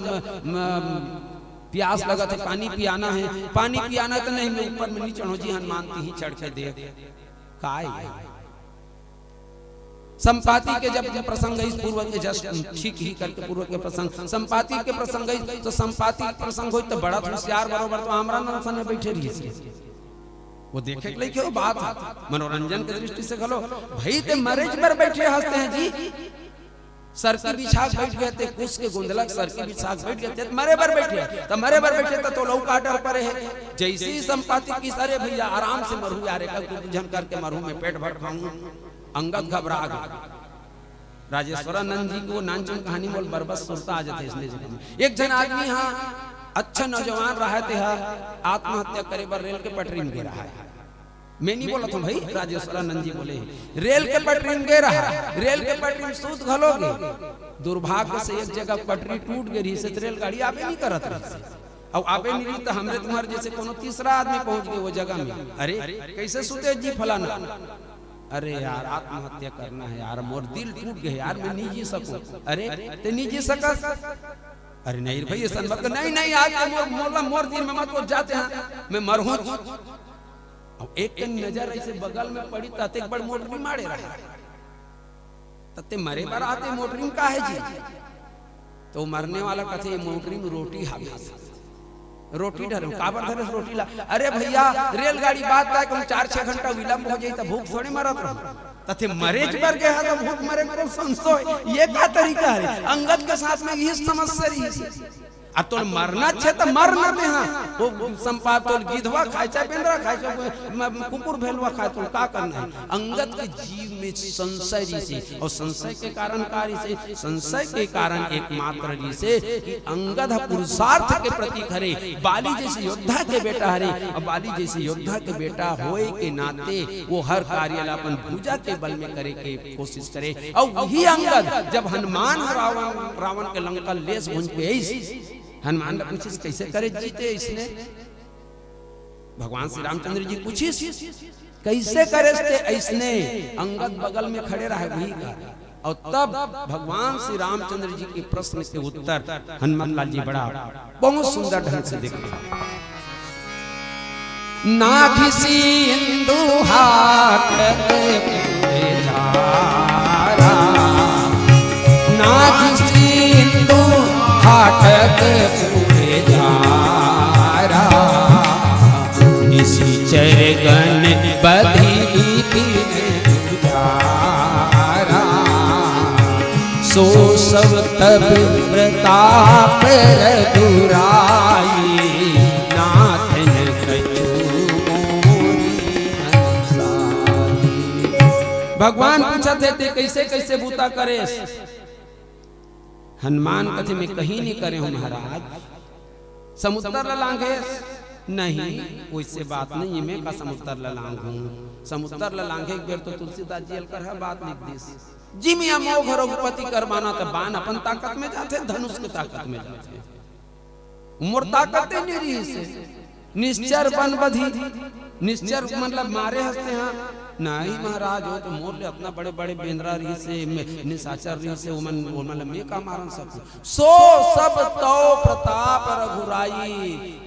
प्यास लगा थे, पानी पियाना है, पानी पियाना तो नहीं, मैं ऊपर में नहीं चढ़ो जी, हनुमान ही चढ़ के दे काय। संपाति के जब प्रसंग इस पूर्व के जस्ट ठीक ही करके पूर्व के प्रसंग संपाति के प्रसंग तो संपाति प्रसंग हो तो बड़ा होशियार बरोबर तो हमरा नंसन में बैठे रही वो देखे के लिए बात मनोरंजन की दृष्टि से खलो भाई ते मरेज पर बैठे हंसते हैं जी। सरकी बिछाक बैठ गए थे, कुछ के गुंदलक सरकी बिछाक बैठ गए थे, मरे बर बैठे तो मरे बर बैठे तो लौ काटर पर है। जैसे ही संपाति की सारे भैया आराम से मरू यार बुझन करके मरू में पेट भर खाऊं। अंगद घबरा गए। राजेश्वरानंद जी को नानचन कहानी बोल बरबस सुरता आ जाते इसलिए एक जन आदमी हाँ अच्छा नौजवान रहा थे, आत्महत्या करे बर रेल के पटरी में गिरा है। मैं नहीं बोला था भाई, राजेश्वरानंद जी बोले रेल के पटरी में गिरा है, रेल के पटरी में सूत घलोगे। दुर्भाग्य से एक जगह पटरी टूट गई से रेलगाड़ी आगे नहीं करत रही अब आपे नहीं तो हमरे तुम्हारे जैसे कोनो तीसरा आदमी पहुंच गए वो जगह में, अरे कैसे सुते जी फलाना, अरे यार आत्महत्या करना है यार, मोर दिल टूट गया यार, मैं नहीं जी सकूं, अरे ते नहीं जी सका, अरे नहीं भाई ऐसा मत कर, नहीं नहीं आज मोर दिल में मत जाते हैं मैं मरहूं। अब एक नजर ऐसे बगल में पड़ी ताते एक बड़ मोटरी मारे रहा तते मरे पर आते मोटरी का है जी, तो मरने वाला कथे मोटरी में रोटी हावी रोटी धरे काबर धरे रोटी ला, अरे भैया रेलगाड़ी बात है कि 4-6 घंटा विलंब हो जाए तो भूख थोड़ी मरत रहो, तथे मरेज पर गया तो भूख मरे को संशय, ये क्या तरीका है? अंगद के साथ में यही समस्या रही आ तो मरना छे तो मर न दे, हां वो संपात तो गिधवा खाए चाहे बेंद्रा खाए चाहे कुकुर भेलवा खाए तो का करना है? अंगद के जीव में संशय जी से, और संशय के कारण कार्य से, संशय के कारण एकमात्र जी से कि अंगद पुरुषार्थ के प्रतीक हरे, बाली जैसे योद्धा के बेटा हरे, और बाली जैसे योद्धा के बेटा होए के नाते वो हर कार्य अपन पूजा के बल में करे के कोशिश करे। और वही अंगद जब हनुमान रावण के लंका लेस भुंज पे हनुमान ने पूछी कैसे करे जीते इसने, भगवान श्री रामचंद्र जी पूछी कैसे करे इसने, अंगद बगल में खड़े रहे वही का, और तब भगवान श्री रामचंद्र जी के प्रश्न के उत्तर हनुमान लाल जी बड़ा बहुत सुंदर ढंग से देखे। ना घिसी हिंदू हाथ ना घिसी हिंदू हाटक पूरे जारा, इसी चरगन बधी गुजारा, सो सब तब प्रताप रघुराई, नाथन कछु मोरी अंसारी। भगवान पूछते थे कैसे कैसे बूता करे, हनुमान कथे में कहीं नहीं करे हूं महाराज, समुद्र लांघे नहीं वैसे बात नहीं, मैं का समुद्र लांघूं, समुद्र लांघे एक बेर तो तुलसीदास जी कर है बात लिख दी जी, मियां मोह रघुपति करवाना तो बाण अपन ताकत में जाते, धनुष की ताकत में जाते, मोर ताकत नहीं रही से, निश्चर बन बधी, निश्चर मतलब मारे हंसते हैं नहीं महाराज, हो तो मोर ले अपना बड़े बड़े बेंद्रा रही से निशाचर रही से उमन में का मारन सकूं, सो सब तो प्रताप रघुराई,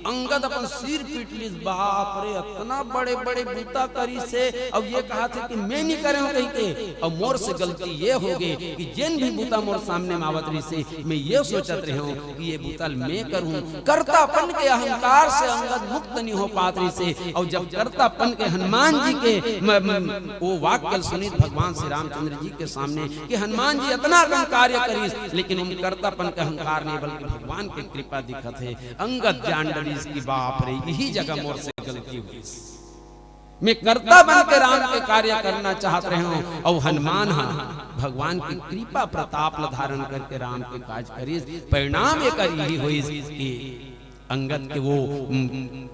अंगद अपन सिर पीट ली, बाप रे इतना बड़े बड़े बूता करी से, अब ये कहा थे कि मैं नहीं करे हूं कहीं के, और मोर से गलती ये हो गई कि जिन भी बूता मोर सामने मावत रही से मैं ये सोचत रहे हूं कि ये बूतल मैं करूं, कर्तापन के अहंकार से अंगद मुक्त नहीं हो पात रही से, और जब कर्तापन के हनुमान जी के वो वाक्य सुनित भगवान श्री रामचंद्र जी के सामने कि हनुमान जी इतना कार्य करी, लेकिन उन कर्तापन का अहंकार नहीं बल्कि भगवान की कृपा दिखत है, अंगद जान डरी की बाप रे यही जगह मोर से गलती हुई, मैं कर्ता बन के राम के कार्य करना चाहत रहे हूं, और हनुमान भगवान की कृपा प्रताप धारण करके राम के काज करी, परिणाम ये करी हुई कि अंगद के वो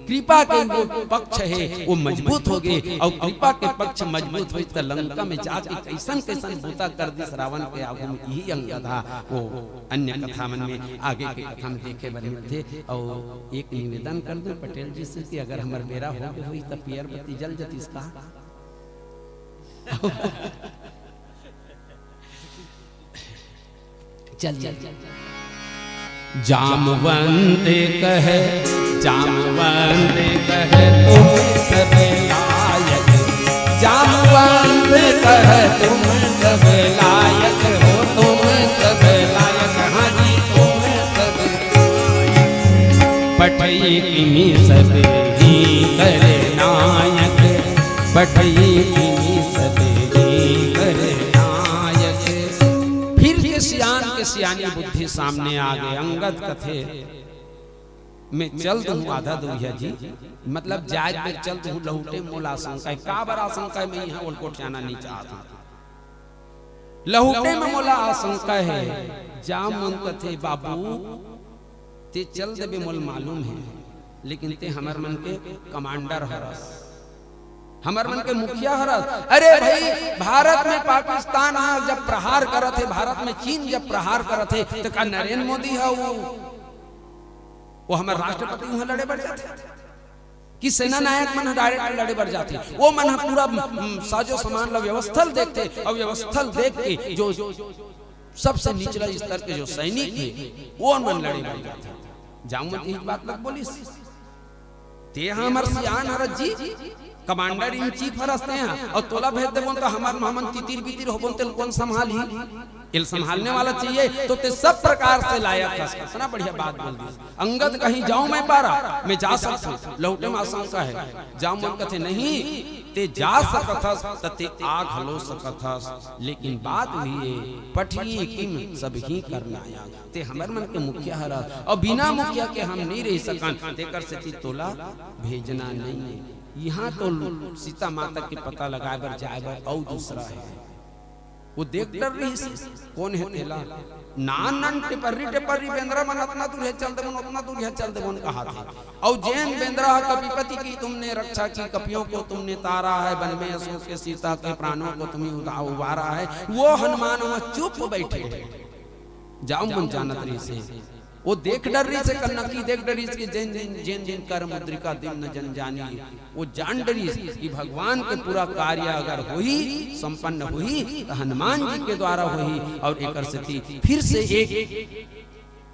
कृपा के वो पक्ष है वो मजबूत हो गए, और कृपा के पक्ष मजबूत हुई तो लंका में जाके कैसन कैसन बूता कर दी रावण के आगू में, यही अंगद था। वो अन्य कथा मन में आगे के कथा में देखे बने थे। और एक निवेदन कर दूं पटेल जी से कि अगर हमार बेरा हो गए हुई तो पियर बत्ती जल जती इसका चल चल जामवंत कहे जामवंत कहे तुम सब लायक, जामवंत कहे तुम सब लायक हो, तुम सब लायक, हाँ जी तुम सब, पठई किमी सब ही करे नायक, पठई किमी सब ही करे नायक। फिर के सियान के सियानी बुद्धि सामने आ गए, अंगद कथे मैं चल दूं आधा दुनिया जी, मतलब जायज पे चल दूं लहुटे मोला आशंका है, का बड़ा आशंका है, मैं यहाँ ओलकोट जाना नहीं चाहता, लहुटे में मोला आशंका है, जाम मन कथे बाबू ते चल देबे मोल मालूम है, लेकिन ते हमार मन के कमांडर हरस, हमार मन के मुखिया हरस। अरे भाई भारत में पाकिस्तान जब प्रहार करत है, भारत में चीन जब प्रहार करत है तो का नरेंद्र मोदी है वो वो हमारे राष्ट्रपति वहां लड़े बढ़ जाते कि सेना नायक मन डायरेक्ट लड़े बढ़ जाते, वो मन पूरा साजो सामान व्यवस्था देखते, और व्यवस्था देख के जो सबसे निचला स्तर के जो सैनिक थे वो मन लड़े बढ़ जाते। जाऊं मत एक बात लग बोलिस ते हमर सियान हरत जी कमांडर इन चीफ हरसते हैं, और तोला भेज देबो तो हमार मोहम्मद तितिर बितिर होबो तो कौन संभाली, इल संभालने वाला चाहिए। तो ते सब प्रकार से लायक है। कितना बढ़िया बात बोल दी। अंगद कहीं जाऊं मैं पारा मैं जा सकता हूं, लौटे में आशंका है, जाऊं मन कथे नहीं ते जा सकथस तते आग हलो सकथस, लेकिन बात हुई है पठिए किम सब ही करना आया ते हमर मन के मुखिया हरा, और बिना मुखिया के हम नहीं रह सकन, तेकर से तोला भेजना नहीं है। यहाँ तो सीता माता के पता लगाए बर जाए बर, और दूसरा है वो देख डर रही कौन है तेला नान टेपर्री बेंद्रा मन अपना दूर है चल दे मन अपना दूर है चल दे मन कहा था, और जैन बेंद्रा कपिपति की तुमने रक्षा की, कपियों को तुमने तारा है, वन में अशोक के सीता के प्राणों को तुम्हें उबारा है, वो हनुमान वहां चुप बैठे हैं। जाऊं मन जानत रही से वो देख डर रही से कन्नकी देख डरी से जैन जैन जैन कर मुद्रिका दिन न जन जानी, वो जान डरी कि भगवान के पूरा कार्य अगर हुई संपन्न हुई तो हनुमान जी के द्वारा हुई, और एक फिर से एक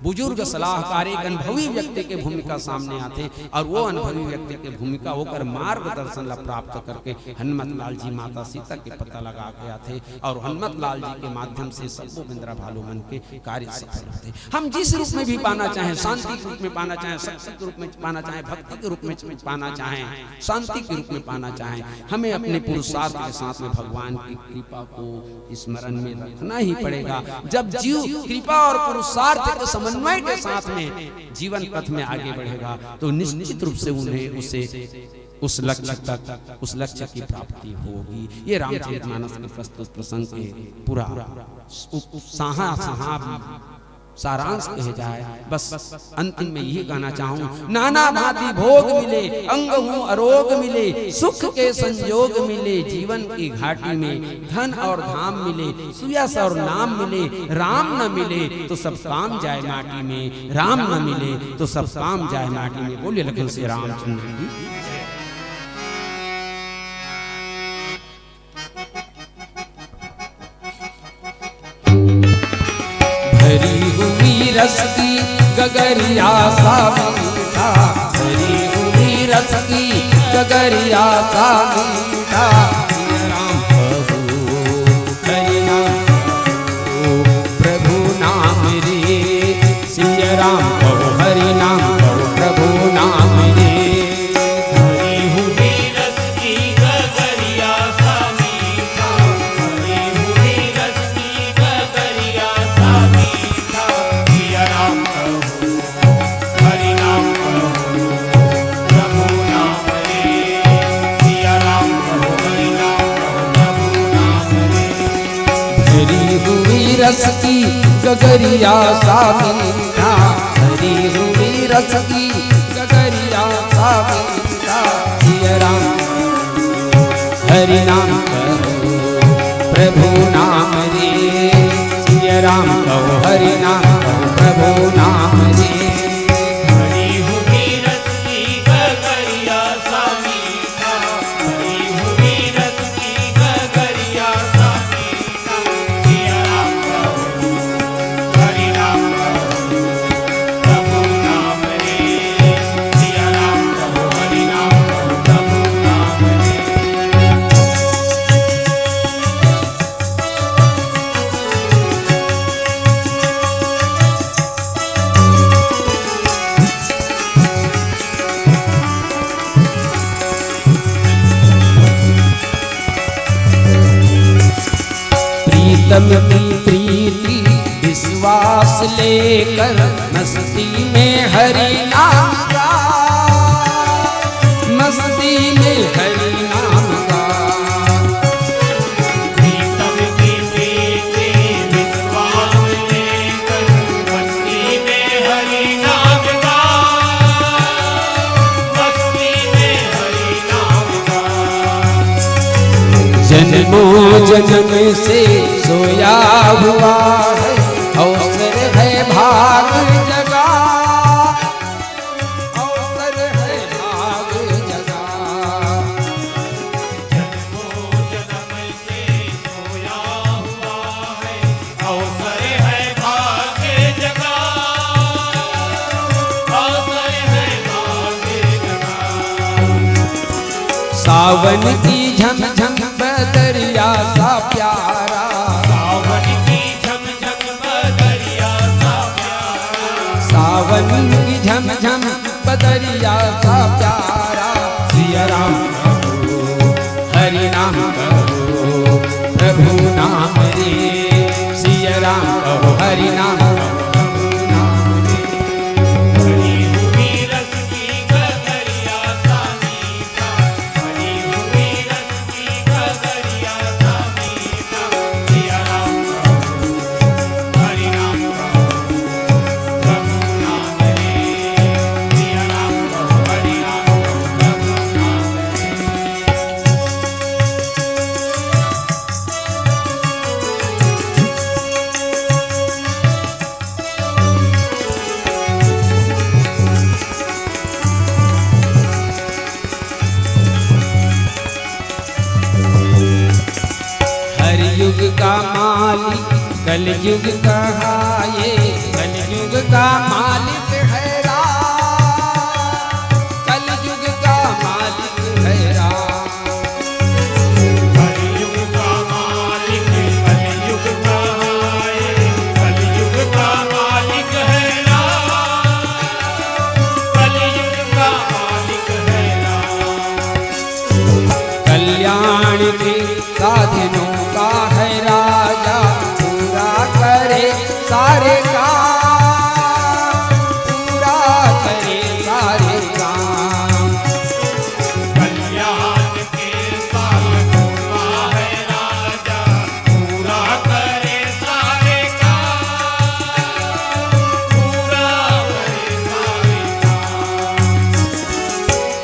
बुजुर्ग सलाहकार एक अनुभवी व्यक्ति के भूमिका सामने आते, और वो अनुभवी व्यक्ति के भूमिका होकर मार्गदर्शन ला प्राप्त करके हनुमत लाल जी माता सीता के पता लगा के आते, और हनुमत लाल जी के माध्यम से सबको बिंद्रा भालू मन के कार्य सफल होते। हम जिस रूप में भी पाना चाहें, शांति के रूप में पाना चाहें, शक्ति के रूप में पाना चाहें, भक्ति के रूप में पाना चाहें, शांति के रूप में पाना चाहें, हमें अपने पुरुषार्थ के साथ में भगवान की कृपा को स्मरण में रखना ही पड़ेगा। जब जीव कृपा और पुरुषार्थ के समन्वय के साथ में जीवन पथ में आगे बढ़ेगा तो निश्चित रूप से उन्हें उस लक्ष्य तक उस लक्ष्य की प्राप्ति होगी। ये रामचरितमानस के प्रस्तुत प्रसंग के पूरा सारांश कहे जाए। बस अंतिम में यही कहना चाहूं, नाना भांति भोग मिले, अंग हूं अरोग मिले, सुख के संयोग मिले, जीवन की घाटी में धन और धाम मिले, सुयस और नाम मिले, राम न मिले तो सब काम जाए माटी में, राम न मिले तो सब काम जाए माटी में। बोलिए लखन से रामचंद्र जी। रस की गगरिया सा मीठा, हरी हुई रस की गगरिया सा मीठा, राम प्रभु हरि नाम प्रभु नाम रे, सिया राम कहो हरि नाम कहो प्रभु नाम रे। हरी हुई रस की गगरिया सा मीठा, हरी हुई रस की गगरिया सा मीठा, राम कहो हरि नाम कहो प्रभु नाम रे, सिया राम कहो हरि नाम कहो प्रभु नाम रे। हरी हुई रस की गगरिया सा मीठा, हरी हुई रस की गगरिया सा मीठा, सिया राम हरि नाम कहो प्रभु नाम रे, सिया राम कहो हरि नाम कहो प्रभु नाम रे। हरी हुई रस की गगरिया सा मीठा, हरी हुई रस की गगरिया सा मीठा, सिया राम कहो हरि नाम कहो प्रभु नाम रे, सिया राम कहो हरि नाम कहो प्रभु नाम रे। प्रीतम की प्रीति विश्वास लेकर मस्ती में हरि नाम गा, मस्ती में हरि नाम गा। प्रीतम की प्रीति विश्वास लेकर मस्ती में हरि नाम गा, मस्ती में हरि नाम गा। जन्मों जन्म से सोया हुआ है, अवसर है भाग जगा, सावन की झमझम बदरिया सा प्यारा, सावन की झमझम बदरिया सा प्यारा, सावन की झमझम बदरिया सा प्यारा। सिया राम कहो हरि नाम कहो प्रभु नाम रे, सिया राम कहो हरि नाम कहो प्रभु नाम रे। हरी हुई रस की गगरिया सा मीठा, हरी हुई रस की गगरिया सा मीठा। सिया राम कहो हरि नाम कहो प्रभु नाम रे, सिया राम कहो हरि नाम कहो प्रभु नाम रे। हर युग का मालिक कल युग कहाए, कल युग का मालिक है राम, कल युग का मालिक है राम। कलयुग का मालिक कलयुग का आए, कलयुग का मालिक है राम, कलयुग का मालिक है राम। कल्याण के साधनों का है राजा, पूरा करे सारे काम, पूरा करे सारे काम। कल्याण के साधनों का है राजा, पूरा करे सारे काम, पूरा करे सारे काम।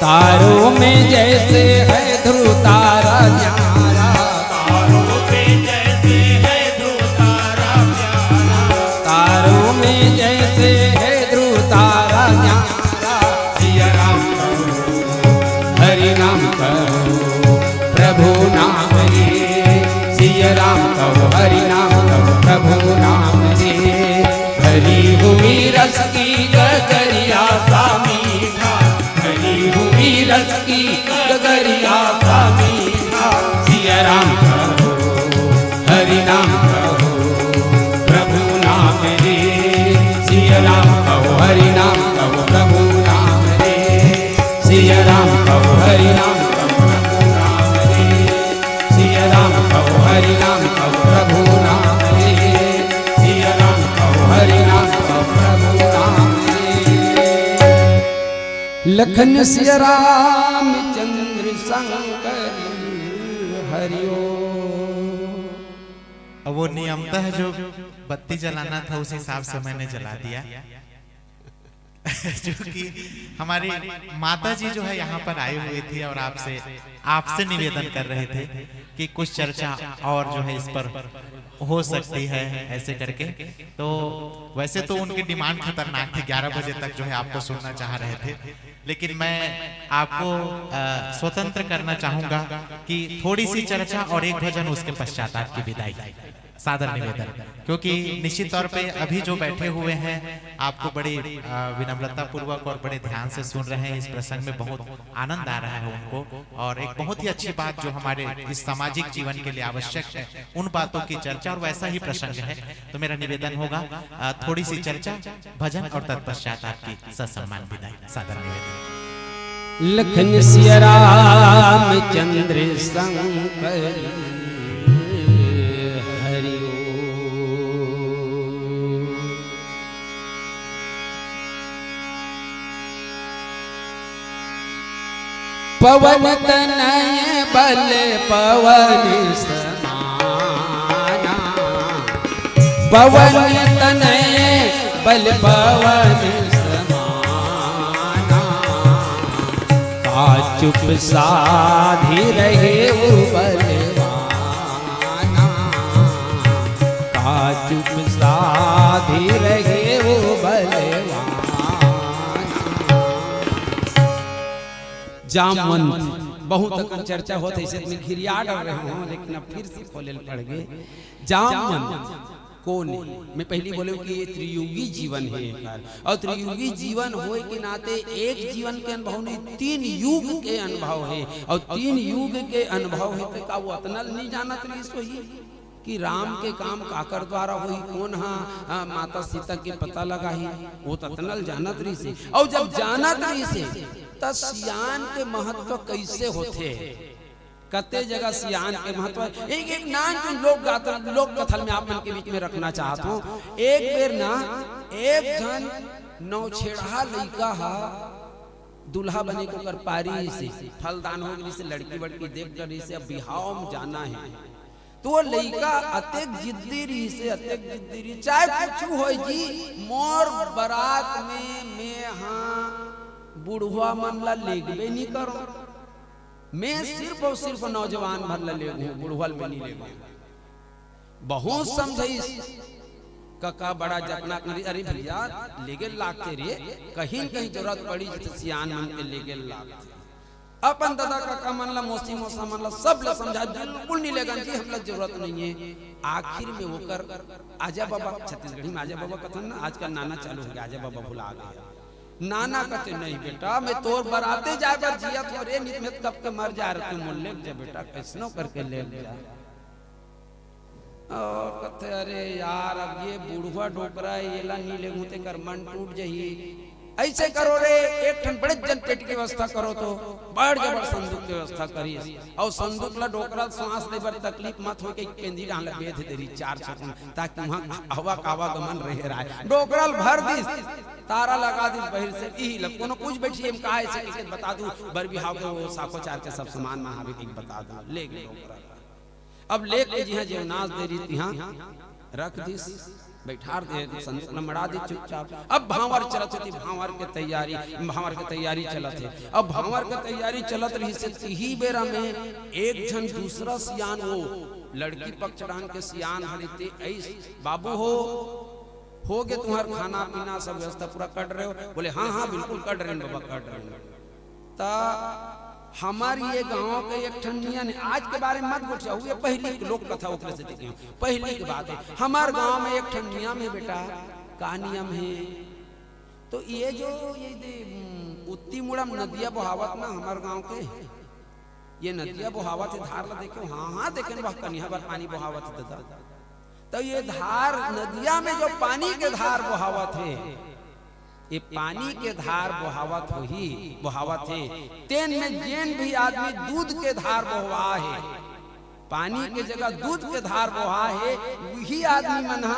तारों में जैसे है ध्रुव तारा न्यारा, तारों पे जैसे है ध्रुव तारा प्यारा, तारों में जैसे है ध्रुव तारा न्यारा। सिया राम कहो हरि नाम कहो प्रभु नाम रे, सिया राम कहो हरि नाम कहो प्रभु नाम रे। हरी हुई रस की गगरिया सा मीठा, हरी हुई रस की गगरिया सा मीठा। सिया राम कहो हरि नाम कहो प्रभु नाम रे, सिया राम कहो हरि नाम कहो प्रभु नाम रे, सिया राम कहो हरि नाम कहो प्रभु नाम रे, सिया राम कहो हरि नाम कहो प्रभु नाम रे, सिया राम कहो हरि नाम कहो प्रभु नाम रे। लखन सिया राम चंद्र शंकर हरिओ। अब वो नियमतः जो बत्ती जलाना था उस हिसाब से मैंने जला दिया। जो कि हमारी माता जी जो है यहाँ पर आई हुई थी और आपसे निवेदन कर रहे थे कि कुछ चर्चा और जो है इस पर हो सकती है ऐसे करके। तो वैसे तो उनकी डिमांड खतरनाक थी, 11 बजे तक जो है आपको सुनना चाह रहे थे, लेकिन मैं आपको स्वतंत्र करना चाहूंगा कि थोड़ी सी चर्चा और एक भजन, उसके पश्चात आपकी विदाई। सादर निवेदन, क्योंकि निश्चित तौर पे अभी जो बैठे हुए हैं आपको बड़ी विनम्रता पूर्वक और बड़े ध्यान से सुन रहे हैं। इस प्रसंग में बहुत आनंद आ रहा है उनको, और एक बहुत ही अच्छी बात जो हमारे इस सामाजिक जीवन के लिए आवश्यक है उन बातों की चर्चा, और वैसा ही प्रसंग है। तो मेरा निवेदन होगा थोड़ी सी चर्चा, भजन और तत्पश्चात आपकी ससम्मान विदाई। सादर निवेदन। लखन सिया राम चंद्र शंकर हरिओ। पवन तनय बल पवन समाना, पवन तनय बल पवन समाना। का चुप साधी रहे वो बलवाना, का चुप साधी रहे वो बलवाना। जामवंत बहुत तक चर्चा होती है, इसमें घिरिया डर रहे हो, लेकिन अब फिर से खोले पड़ गए। जामवंत को नहीं। मैं पहली बोले कि ये त्रियुगी जीवन है एकर, और त्रियुगी जीवन होए के नाते एक जीवन के अनुभव नहीं, 3 युग के अनुभव है, और 3 युग के अनुभव है तो का वो अतनल नहीं जानत रही सोही कि राम के काम काकर द्वारा हुई, कौन हाँ माता सीता के पता लगा ही, वो ततनल जानत रही से। और जब जानत रही से तब सियान के महत्व कैसे होते है, कते जगह सियान के महत्व एक एक नाम जो लोक कथल में आप मन के बीच में रखना चाहता हूँ। एक बेर ना एक जन नौछेड़ा लड़का हा दूल्हा बने को कर पारी से फलदान हो गई से लड़की बड़की देख कर से अब बिहाव में जाना है, तो वो लड़का अतेक जिद्दी रही से अतेक जिद्दी रही, चाहे कुछ हो जी मोर बारात में मैं हाँ बुढ़वा मन ला लेगबे नहीं करो, मैं सिर्फ और सिर्फ नौजवान भर ला ले बुढ़वल में नहीं ले, बहुत समझी कका बड़ा जपना करी, अरे भैया लेगे लागते रे, कहीं कहीं जरूरत पड़ी तो सियान मन के लेगे लागते। अपन दादा काका मन ला मौसी मौसा मन ला सब ला समझा, बिल्कुल नहीं लेगा जी हम ला जरूरत नहीं है। आखिर में वो कर आजा बाबा, छत्तीसगढ़ी में आजा बाबा कथन ना आजकल नाना चालू हो गया, आजा बाबा भुला गया। नाना कहते नहीं बेटा मैं तोर बराते जाए बर जिया थोड़े नित में कब के मर जा रहे तुम ले जा बेटा कैसनो करके ले जा। और कहते अरे यार अब ये बूढ़वा डोकरा ये ला नहीं ले मुते कर मन टूट जाही, ऐसे करो रे एक ठन बड़े जन पेट की व्यवस्था करो, तो बड़ जबर संदूक की व्यवस्था करी, और संदूक ला डोकरा सांस ले बर तकलीफ मत हो के केंदी डाल बेध देरी 4 छकन ताकि वहां हवा कावा गमन रहे रहा, डोकरा भर दिस तारा लगा दिस बहिर से ई लग कोनो कुछ बैठी हम कहा ऐसे के बता दूं बर बिहाव के वो साको चार के सब सामान महावे के बता दूं ले गए डोकरा। अब लेके जी जे नाच दे रही यहां रख दिस बैठार दे संदूक न मड़ा दे चुपचाप। अब भावर चलत थी, भावर के तैयारी चलत है। अब भावर के तैयारी चलत रही से ही बेरा में एक जन दूसरा सियान वो लड़की पक्ष चढ़ान के सियान हड़ते ऐस बाबू हो गए तुम्हारा खाना पीना सब व्यवस्था पूरा कर रहे हो? बोले हाँ हाँ बिल्कुल कर रहे हैं बाबा कर रहे हैं। ता हमारी ये गांव के एक ठंडिया ने आज के बारे में मत पूछो, ये पहली लोक कथा ओकरे से देखे पहली की बात है। हमारे गांव में एक ठंडिया में बेटा का नियम है, तो ये जो ये उत्ती मुड़म नदिया बहावत ना हमारे गांव के ये नदिया बहावत है धार ला देखे हाँ हाँ देखे वह कन्या बार पानी बहावत है, तो ये धार नदिया में जो पानी के धार बहावत है ये पानी के धार बहावत है तेन में जेन भी आदमी दूध के धार बहवा है, पानी के जगह दूध के धार बहा है, वही आदमी मन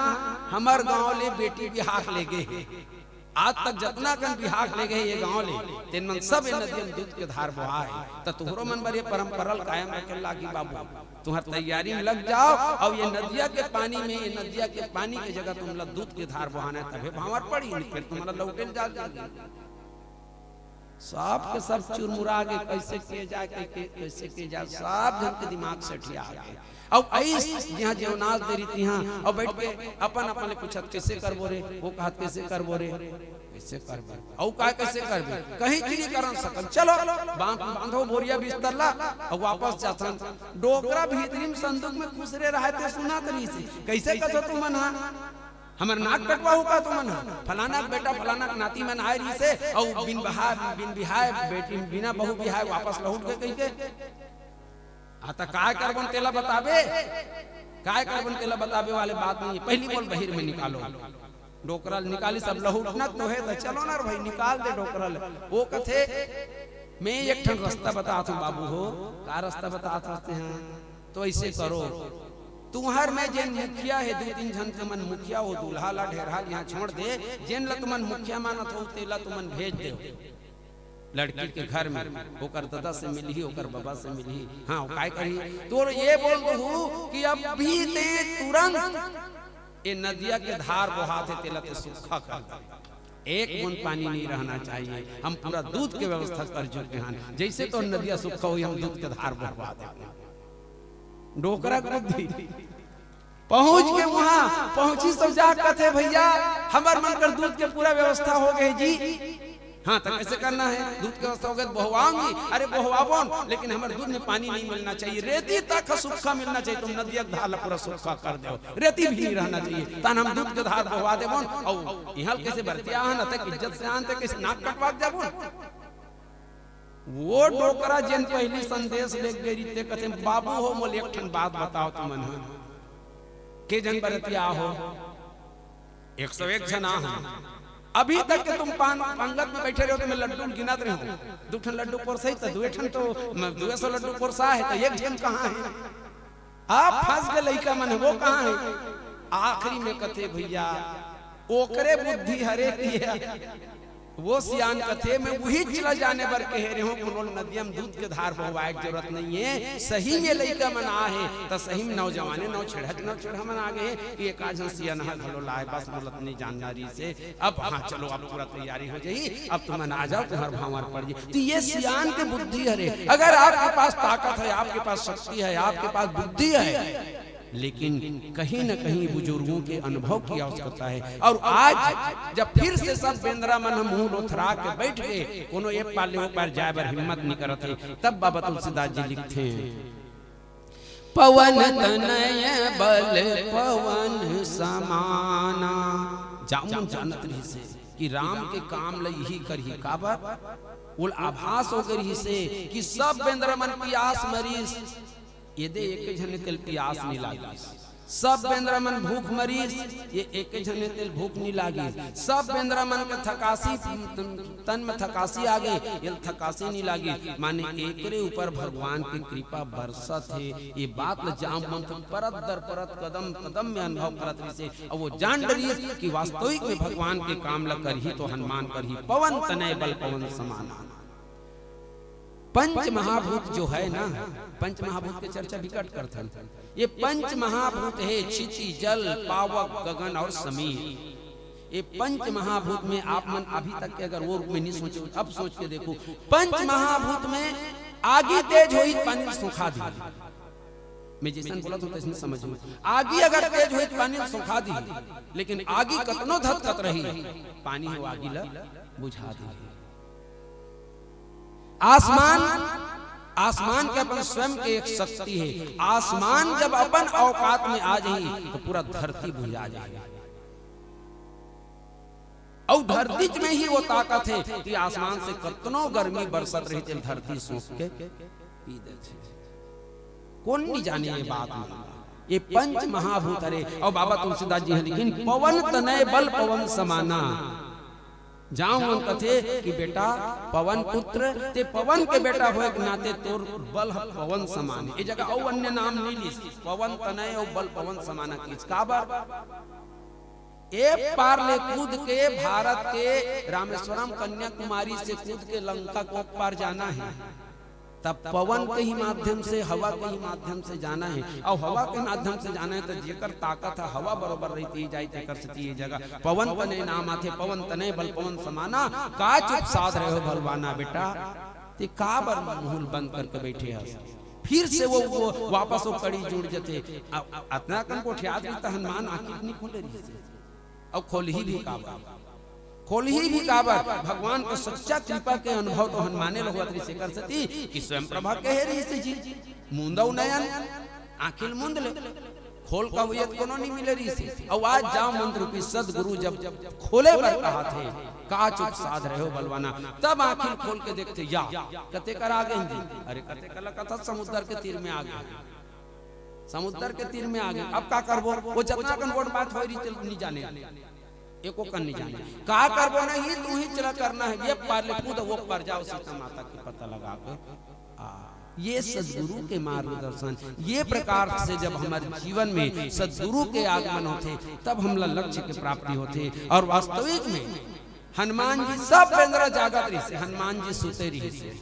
हमार गांव ले बेटी बिहार ले गए। आज तक जितना कन बिहार ले गए ये गांव ले तेन मन सब नदी में दूध के धार बहा है, तो तुहरो मन बर ये परंपरा कायम रखे लागी बाबू, तुम्हार तैयारी में लग जाओ। और ये नदिया के पानी में ये नदिया के पानी की जगह तुम लोग दूध के धार बहाना है, तभी भावर पड़ी फिर तुम्हारा लौटे जा सब के सब चुरमुरा के कैसे किए जाए कैसे किए जाए सब जन के दिमाग से ठिया गए। अब ऐस यहाँ जेवनाज दे रही थी यहाँ और बैठ के अपन अपन पूछत कैसे करबो रे, वो कहत कैसे करबो रे, कैसे करबे और का कैसे करबे कहीं की करन सकल, चलो बांधो बोरिया बिस्तर ला और वापस जाथन। डोकरा भीतरी संदूक में खुसरे रहे थे सुना तरी से कैसे कथो तू मन हमर नाक कटवाऊ का तू मन फलाना बेटा फलाना नाती मन आए रही से और बिन बिहाय बेटी बिना बहु बिहाय वापस लौट के कह के आता काय करबन तेला बताबे, काय करबन तेला बताबे वाले बात नहीं है। पहली बोल बहिर में निकालो, डोकरा निकाली सब लहू न तो है तो चलो ना भाई निकाल दे डोकरा। वो कथे मैं एक ठन रास्ता बताता हूँ बाबू हो, का रास्ता बताते हैं तो ऐसे करो तुम्हार में जेन मुखिया है 2-3 जन के मन मुखिया हो दूल्हा ला ढेरहा यहाँ छोड़ दे, जेन ला तुमन मुखिया मानत हो तेला तुमन भेज दे लड़की के घर में, होकर दादा से मिली होकर बाबा से मिली हाँ काय करी तो ये बोल दू कि अभी ते तुरंत ये नदिया के धार बहाते तेला ते सूखा कर दे, एक बूंद पानी नहीं रहना चाहिए, हम पूरा दूध के व्यवस्था कर चुके हैं, जैसे तो नदिया सूखा हुई हम दूध के धार बहवा देंगे। डोकरा बुद्धि पहुंच के वहां पहुंची सब जा कथे भैया हमार मन कर दूध के पूरा व्यवस्था हो गई जी, हाँ तो कैसे करना है? दूध के अवस्था हो गए बहुआऊंगी, अरे बहुआबोन, लेकिन हमारे दूध में पानी नहीं मिलना चाहिए, रेती तक सूखा मिलना चाहिए। तुम नदिया धार पूरा सूखा कर दो, रेती भी नहीं रहना चाहिए, तान हम दूध के धार बहुआ देबोन। और यहाँ कैसे बरतिया न तक इज्जत से आन तक कैसे नाक कटवा जाबोन। वो डोकरा जिन पहली संदेश ले गई ते कहते बाबू हो मोल एक ठन बात बताओ तुमन के जन बरतिया हो 101 जना है। अभी तक के तुम पंगत में बैठे रहो, मैं लड्डू गिनत रहे हो, 2 ठन लड्डू पोरसाई तो 2 ठन तो 200 लड्डू पोरसा है, तो 1 ठन कहाँ है? आप फंस गए लइका मन, वो कहाँ है? आखिरी में कथे भैया ओकरे बुद्धि हरे की है, वो सियान कथे में वही चला जाने बर कह रहे हो कोनो नदियम दूध के धार बहुवाए की जरूरत नहीं है। सही में लइका मन आ है तो सही में नौजवाने नौ छेड़ा मन आ गए कि एक आज सियान घलो लाए, बस बोलत नहीं जानकारी से। अब हाँ चलो अब पूरा तैयारी हो जाई, अब तुम आ जाओ, तुम्हार भावर पड़ जाए। तो ये सियान के बुद्धि हरे। अगर आपके पास ताकत है, आपके पास शक्ति है, आपके पास बुद्धि है, लेकिन कहीं न कहीं बुजुर्गों के अनुभव की आवश्यकता है। और आज जब फिर से सब बेंद्रा मन मुंह लोथरा के बैठ गए, कोनो एक पाले ऊपर जाए बर हिम्मत नहीं करते, तब बाबा तुलसीदास जी लिखते हैं पवन तनय बल पवन समाना। जामुन जानत रही से कि राम के काम ल यही करही काबर उल आभास हो गई से कि सब बेंद्रा मन की आस मरीज ये दे एक झने तेल प्यास नहीं लागी, सब बेंद्रा मन भूख मरीज ये एक झने तेल भूख नहीं लागी, सब बेंद्रा मन के थकासी तन में थकासी आ गई, ये थकासी नहीं लागी। माने एकरे ऊपर भगवान की कृपा बरसत है। ये बात ल जाम मन परत दर परत कदम कदम में अनुभव करत रही से, और वो जान डरी कि वास्तविक में भगवान के काम ल करही तो हनुमान करही। पवन तनय बल पवन समाना। पंच महाभूत जो है ना, पंच महाभूत की चर्चा विकट करते हैं। ये पंच महाभूत है क्षिति जल पावक गगन और समीर। ये पंच महाभूत में आप मन अभी तक के अगर वो रूप में नहीं सोचे, अब सोच के देखो, पंच महाभूत में आगी तेज हुई पानी सुखा दी। मैं जैसा बोला तो इसमें समझो, आगी अगर तेज हुई पानी सुखा दी, लेकिन आगी कतनो धधकत रही, पानी हो आगी ला बुझा दी। आसमान, आसमान के अपन स्वयं के एक शक्ति है। आसमान जब अपन औकात में आ जाए तो पूरा धरती बुझा जाए, और धरती में ही वो ताकत है कि आसमान से कतनो गर्मी बरसत रही थी, धरती सूख के पी दे। कौन नहीं जाने ये बात में, ये पंच महाभूत हरे। और बाबा तुलसीदास जी लिखिन पवन तनय बल पवन समाना। जाऊं कथे कि बेटा पवन पुत्र ते पवन के बेटा होए के नाते तोर बल पवन समान। ये जगह और अन्य नाम नहीं ली, पवन तनय और बल पवन समाना किस काबर। एक पार ले कूद के भारत के रामेश्वरम कन्याकुमारी से कूद के लंका को पार जाना है, तब पवन के ही माध्यम से, हवा के ही माध्यम से जाना है। और हवा के माध्यम से जाना है तो जेकर ताकत है हवा बरोबर रहती जाए तेकर से ये जगह पवन तनय नाम आथे। पवन तनय बल पवन समाना। का चुप साध रहे हो भलवाना बेटा, ते का बर मुंह बंद करके बैठे है। फिर से वो वापस वो कड़ी जुड़ जते। अतना कन को ठियात भी हनुमान आखिर नहीं खोले रही से, और खोलही भी काबर, खोलही भी काबर। भगवान को सच्चा कृपा के अनुभव तो हनुमाने लोग से कर सती कि स्वयं प्रभा कह रही से जी मुंदौ नयन आखिल मुंद ले, खोल का हुयत कोनो नहीं मिले रही से। और आज जाओ मंत्र रूपी सदगुरु जब खोले पर कहा थे का चुप साध रहे हो बलवाना, तब आखिर खोल के देखते या कते कर आ गए। अरे कते कल कथा समुद्र के तीर में आ गए, समुद्र के तीर में आ गए। अब का करबो, वो जितना कन वोट बात हो रही नहीं जाने, एको कन नहीं जाने का करबो नहीं, तू ही चला करना है। ये पार ले कूद वो पर जाओ सीता माता की पता लगा के ये सदगुरु के मार्गदर्शन। ये प्रकार से जब हमारे जीवन में सदगुरु के आगमन होते तब हम लक्ष्य की प्राप्ति होते। और वास्तविक में हनुमान जी सब बेंद्रा जागत रही से, हनुमान जी सुते रही से,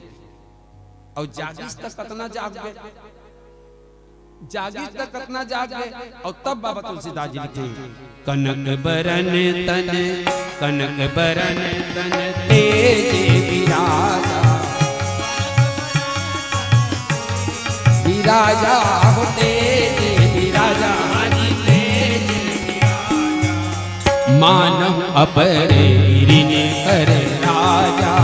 और जागिस तक कतना जाग गए, जागिस तक कतना जाग गए। और तब बाबा तुलसीदास जी लिखे कनक बरन तन, कनक बरन तन तेज विराजा, विराजा होते विराजा मानव अपरे गिरिन कर राजा,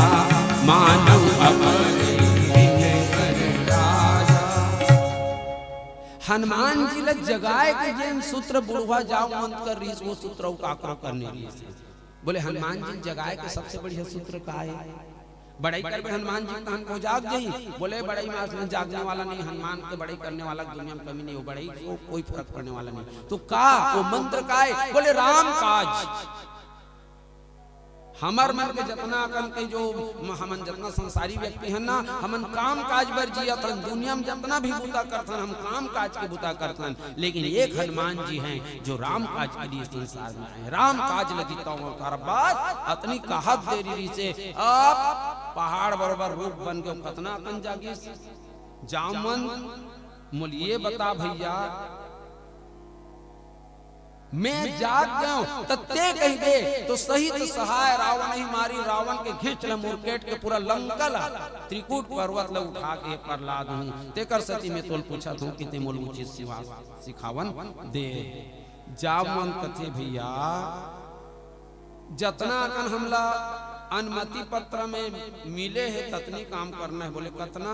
मानव अपरे गिरिन कर राजा। हनुमान जी ने जगाए के जैन सूत्र बुढ़वा जाओ मंत कर रीस वो सूत्र काकरो करने रीस। बोले हनुमान जी जगाए के सबसे बढ़िया सूत्र का है। बड़ाई कर हनुमान जी कहन को जाग गई। बोले बड़ाई में जागने वाला नहीं, हनुमान के बड़ाई करने वाला दुनिया में कमी नहीं हो, बड़ाई को कोई फर्क पड़ने वाला नहीं। तो का वो मंत्र का है? बोले राम काज। हमार मन के जतना कन के जो हमन जतना संसारी व्यक्ति हैं ना, हमन काम काज बर जियत हन, दुनिया में जतना भी बुता करथन हम काम काज के बुता करथन। लेकिन एक हनुमान जी हैं जो राम काज के लिए संसार में आए। राम काज लगी तो बस अतनी कहत देरी से आप पहाड़ बराबर रूप बन के कतना कन जागी जामन मुलिए बता भैया मैं जाग गया तत्ते कही दे तो सही तो सहाय रावण ही मारी। रावण के घिंच ल मुरकेट के पूरा लंकल त्रिकूट पर्वत ल उठा के प्रहलाद हूं तेकर सती में तोल पूछा हूं कि ते मोल मुझे सिखावन दे। जावन कथे भैया जतना कन हमला अनुमति पत्र में मिले है ततनी काम करना है। बोले कतना?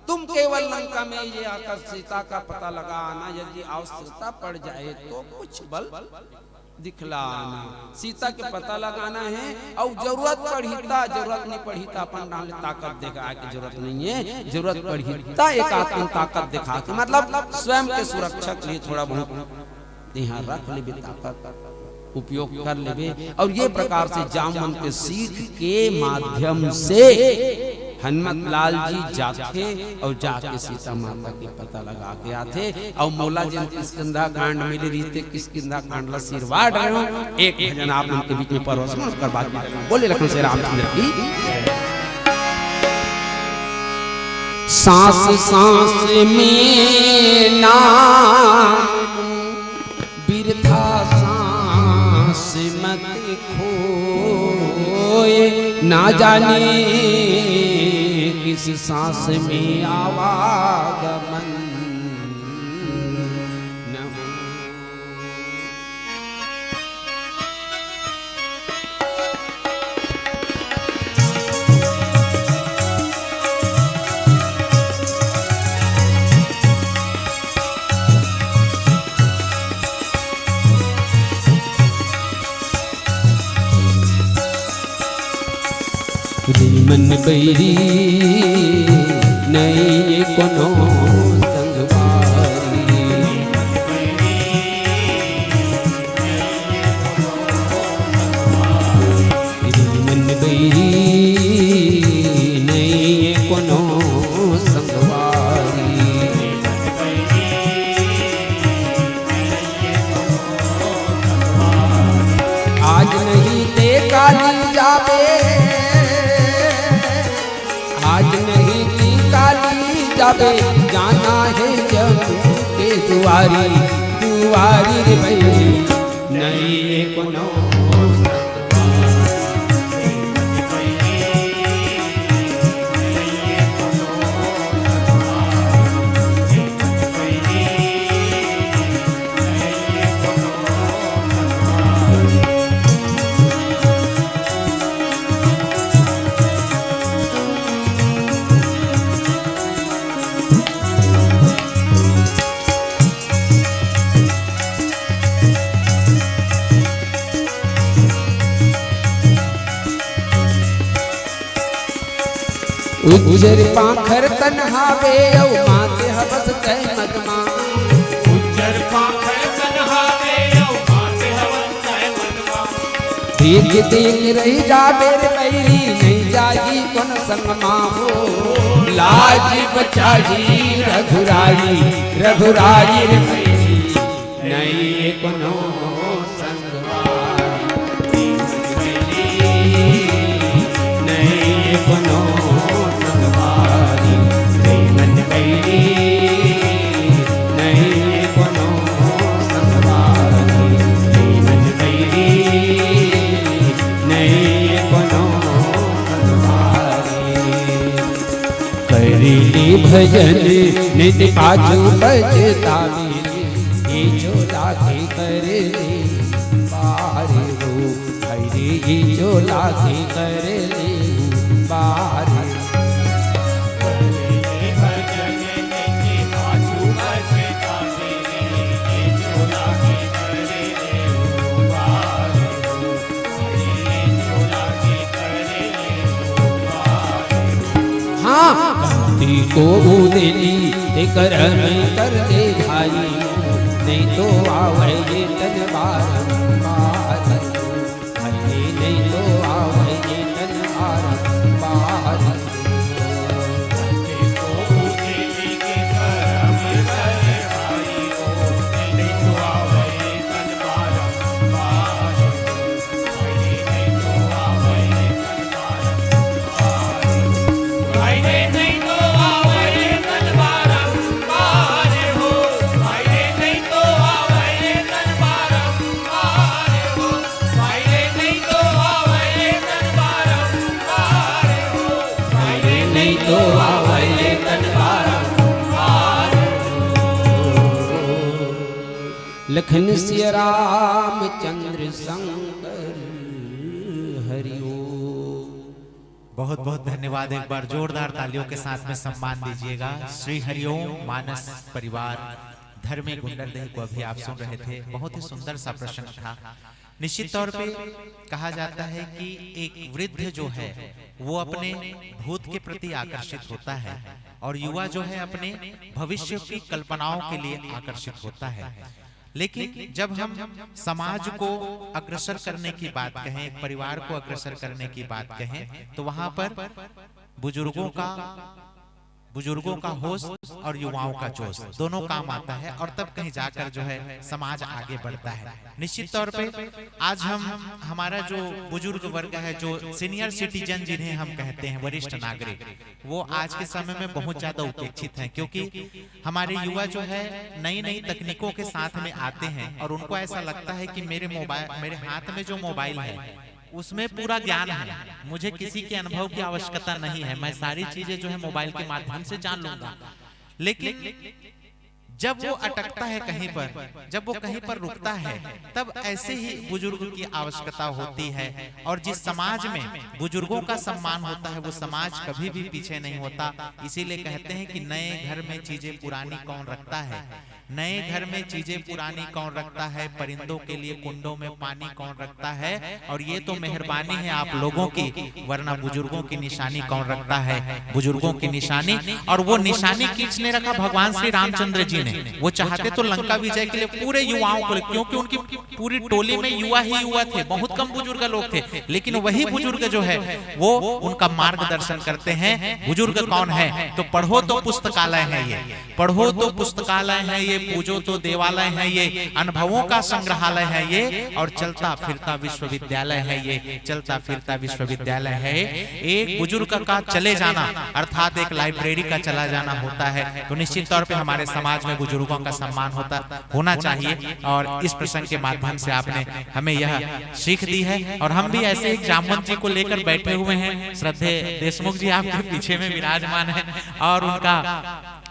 तुम केवल लंका में ये आकर सीता का पता लगाना, यदि आवश्यकता पड़ जाए तो कुछ बल दिखलाना। सीता के पता लगाना है और जरूरत पड़ीता, जरूरत नहीं पड़ीता अपन डाल ताकत दिखा के जरूरत नहीं है, जरूरत पड़ीता एक आत्म ताकत दिखा के मतलब स्वयं के सुरक्षा के लिए थोड़ा बहुत यहाँ रख ले ताकत उपयोग कर लेवे। और ये प्रकार से जामवन के सीख के माध्यम से हनुमत लाल जी जाते और जाके सीता माता के पता लगा के आते। और मौला जी किसकिंदा कांड मिले रीते किसकिंदा कांड ला सिरवाड़ रहे हो। एक भजन आप उनके बीच में परवसन कर बात बोले लखनऊ से रामचंद्र की। सांस सांस में नाम बिरथा सांस मत खोए, ना जाने किस सांस में आवागमन न हो। मन बैरी नहीं कोनो संगवारी, मन बैरी नहीं कोनो संगवारी। आज नहीं ते काली जावे, आज नहीं की काली जावे, जाना है जब के दुआरी दुआरी रे भाई नहीं कोनो उज्जर पाखर तन्हावे औ माते हवस तय मदमा। उज्जर पाखर तन्हावे औ माते हवस तय मदमा। देख देख रही जावे रे बैरी नहीं जाई कौन संगमा हो। लाज बचाई रघुराई रघुराई रे बैरी नहीं कोनो संगमा नहीं कोनो भजन निधि पाछू बजता मेरे, ये जो राधे करे पार हो। लागे कर ले बार। कहती को उदेली ते कर में कर दे भाई, नहीं तो आवे ये तन बारंबार, नहीं तो आवे ये तन बारंबार। तो आवे तन बारंबार। लखन सिया रामचंद्र शंकर हरिओ। बहुत बहुत धन्यवाद। एक बार जोरदार तालियों के साथ में सम्मान दीजिएगा श्री हरिओम मानस परिवार धर्मी गुंडरदेह को अभी आप सुन रहे थे। बहुत ही सुंदर सा प्रसंग था। निश्चित तौर पे कहा जाता है कि एक वृद्ध जो है वो अपने भूत के प्रति आकर्षित होता है और युवा जो है अपने भविष्य की कल्पनाओं के लिए आकर्षित होता है। लेकिन जब हम समाज को अग्रसर करने की बात कहें, एक परिवार को अग्रसर करने की बात कहें, तो वहां पर बुजुर्गों का होश और युवाओं का जोश दोनों काम आता है और तब कहीं जाकर जो है समाज आगे बढ़ता है। निश्चित तौर पे आज हमारा जो बुजुर्ग वर्ग है, जो सीनियर सिटीजन जिन्हें हम कहते हैं, वरिष्ठ नागरिक, वो आज के समय में बहुत ज्यादा उपेक्षित हैं, क्योंकि हमारे युवा जो है नई नई तकनीकों के साथ में आते हैं और उनको ऐसा लगता है कि मेरे हाथ में जो मोबाइल है उसमें पूरा ज्ञान है, मुझे किसी के अनुभव की आवश्यकता नहीं है, मैं सारी चीजें जो है मोबाइल के माध्यम से जान लूंगा। लेकिन जब वो अटकता है कहीं पर, जब वो कहीं पर रुकता है, तब ऐसे ही बुजुर्ग की आवश्यकता होती है। और जिस समाज में बुजुर्गों का सम्मान होता है वो समाज कभी भी पीछे नहीं होता। इसीलिए कहते हैं कि नए घर में चीजें पुरानी कौन रखता है, नए घर में चीजें पुरानी कौन रखता है, परिंदों के लिए कुंडों में पानी कौन रखता है। और ये तो मेहरबानी है आप लोगों की, वरना बुजुर्गों की निशानी कौन रखता है, बुजुर्गों की निशानी। और वो निशानी किसने रखा? भगवान श्री रामचंद्र जी ने। वो चाहते तो लंका विजय के लिए पूरे युवाओं को, क्योंकि उनकी पूरी टोली में युवा ही युवा थे, बहुत कम बुजुर्ग लोग थे, लेकिन वही बुजुर्ग जो है वो उनका मार्गदर्शन करते हैं। बुजुर्ग कौन है? तो पढ़ो तो पुस्तकालय है ये, पढ़ो तो पुस्तकालय है ये, पूजो तो देवालय है ये, अनुभवों का संग्रहालय है ये, और चलता फिरता विश्वविद्यालय है ये, चलता फिरता विश्वविद्यालय है। एक बुजुर्ग का चले जाना अर्थात एक लाइब्रेरी का चला जाना होता है। तो निश्चित तौर पे हमारे समाज में बुजुर्गों का सम्मान होना चाहिए। और इस प्रसंग के माध्यम से आपने हमें यह सीख दी है। और हम भी ऐसे एक जामवंत जी को लेकर बैठे हुए हैं। श्रद्धेय देशमुख जी आपके पीछे में विराजमान है और उनका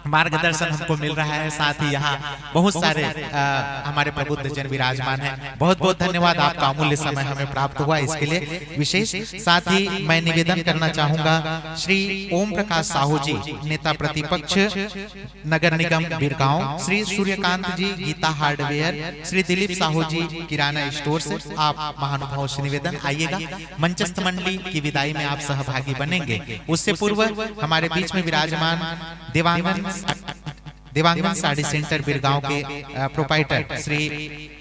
मार्गदर्शन हमको मिल रहा है। साथ ही यहाँ बहुत सारे हमारे प्रबुद्ध जन विराजमान हैं। बहुत बहुत धन्यवाद, आपका अमूल्य समय हमें प्राप्त हुआ, इसके लिए विशेष। साथ ही मैं निवेदन करना चाहूंगा, श्री ओम प्रकाश साहू जी, नेता प्रतिपक्ष नगर निगम बिरगांव, श्री सूर्यकांत जी गीता हार्डवेयर, श्री दिलीप साहू जी किराना स्टोर से आप महानुभाव से निवेदन आइएगा। मंचस्थ मंडली की विदाई में आप सहभागी बनेंगे। उससे पूर्व हमारे बीच में विराजमान देवांगन साड़ी सेंटर बिरगांव के प्रोपाइटर श्री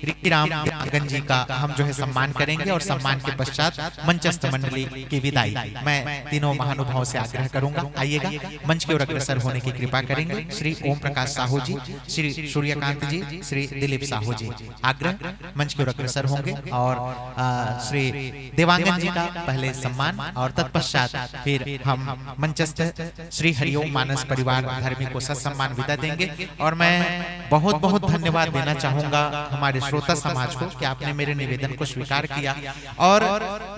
रिक्कीराम गंज जी का हम जो है सम्मान करेंगे। और सम्मान के पश्चात मंचस्थ मंडली की विदाई मैं तीनों महानुभावों से आग्रह करूंगा, आइएगा मंच की ओर अग्रसर होने की कृपा करेंगे। श्री ओम प्रकाश साहू जी, श्री सूर्यकांत जी, श्री दिलीप साहू जी आग्रह मंच की ओर अग्रसर होंगे। और श्री देवांगन जी का पहले सम्मान और तत्पश्चात फिर हम मंचस्थ श्री हरिओम मानस परिवार धर्मी को सत्सम्मान विदा देंगे। करेंगे। और मैं बहुत बहुत धन्यवाद देना चाहूँगा हमारे श्रोता समाज को कि आपने मेरे निवेदन को स्वीकार किया। और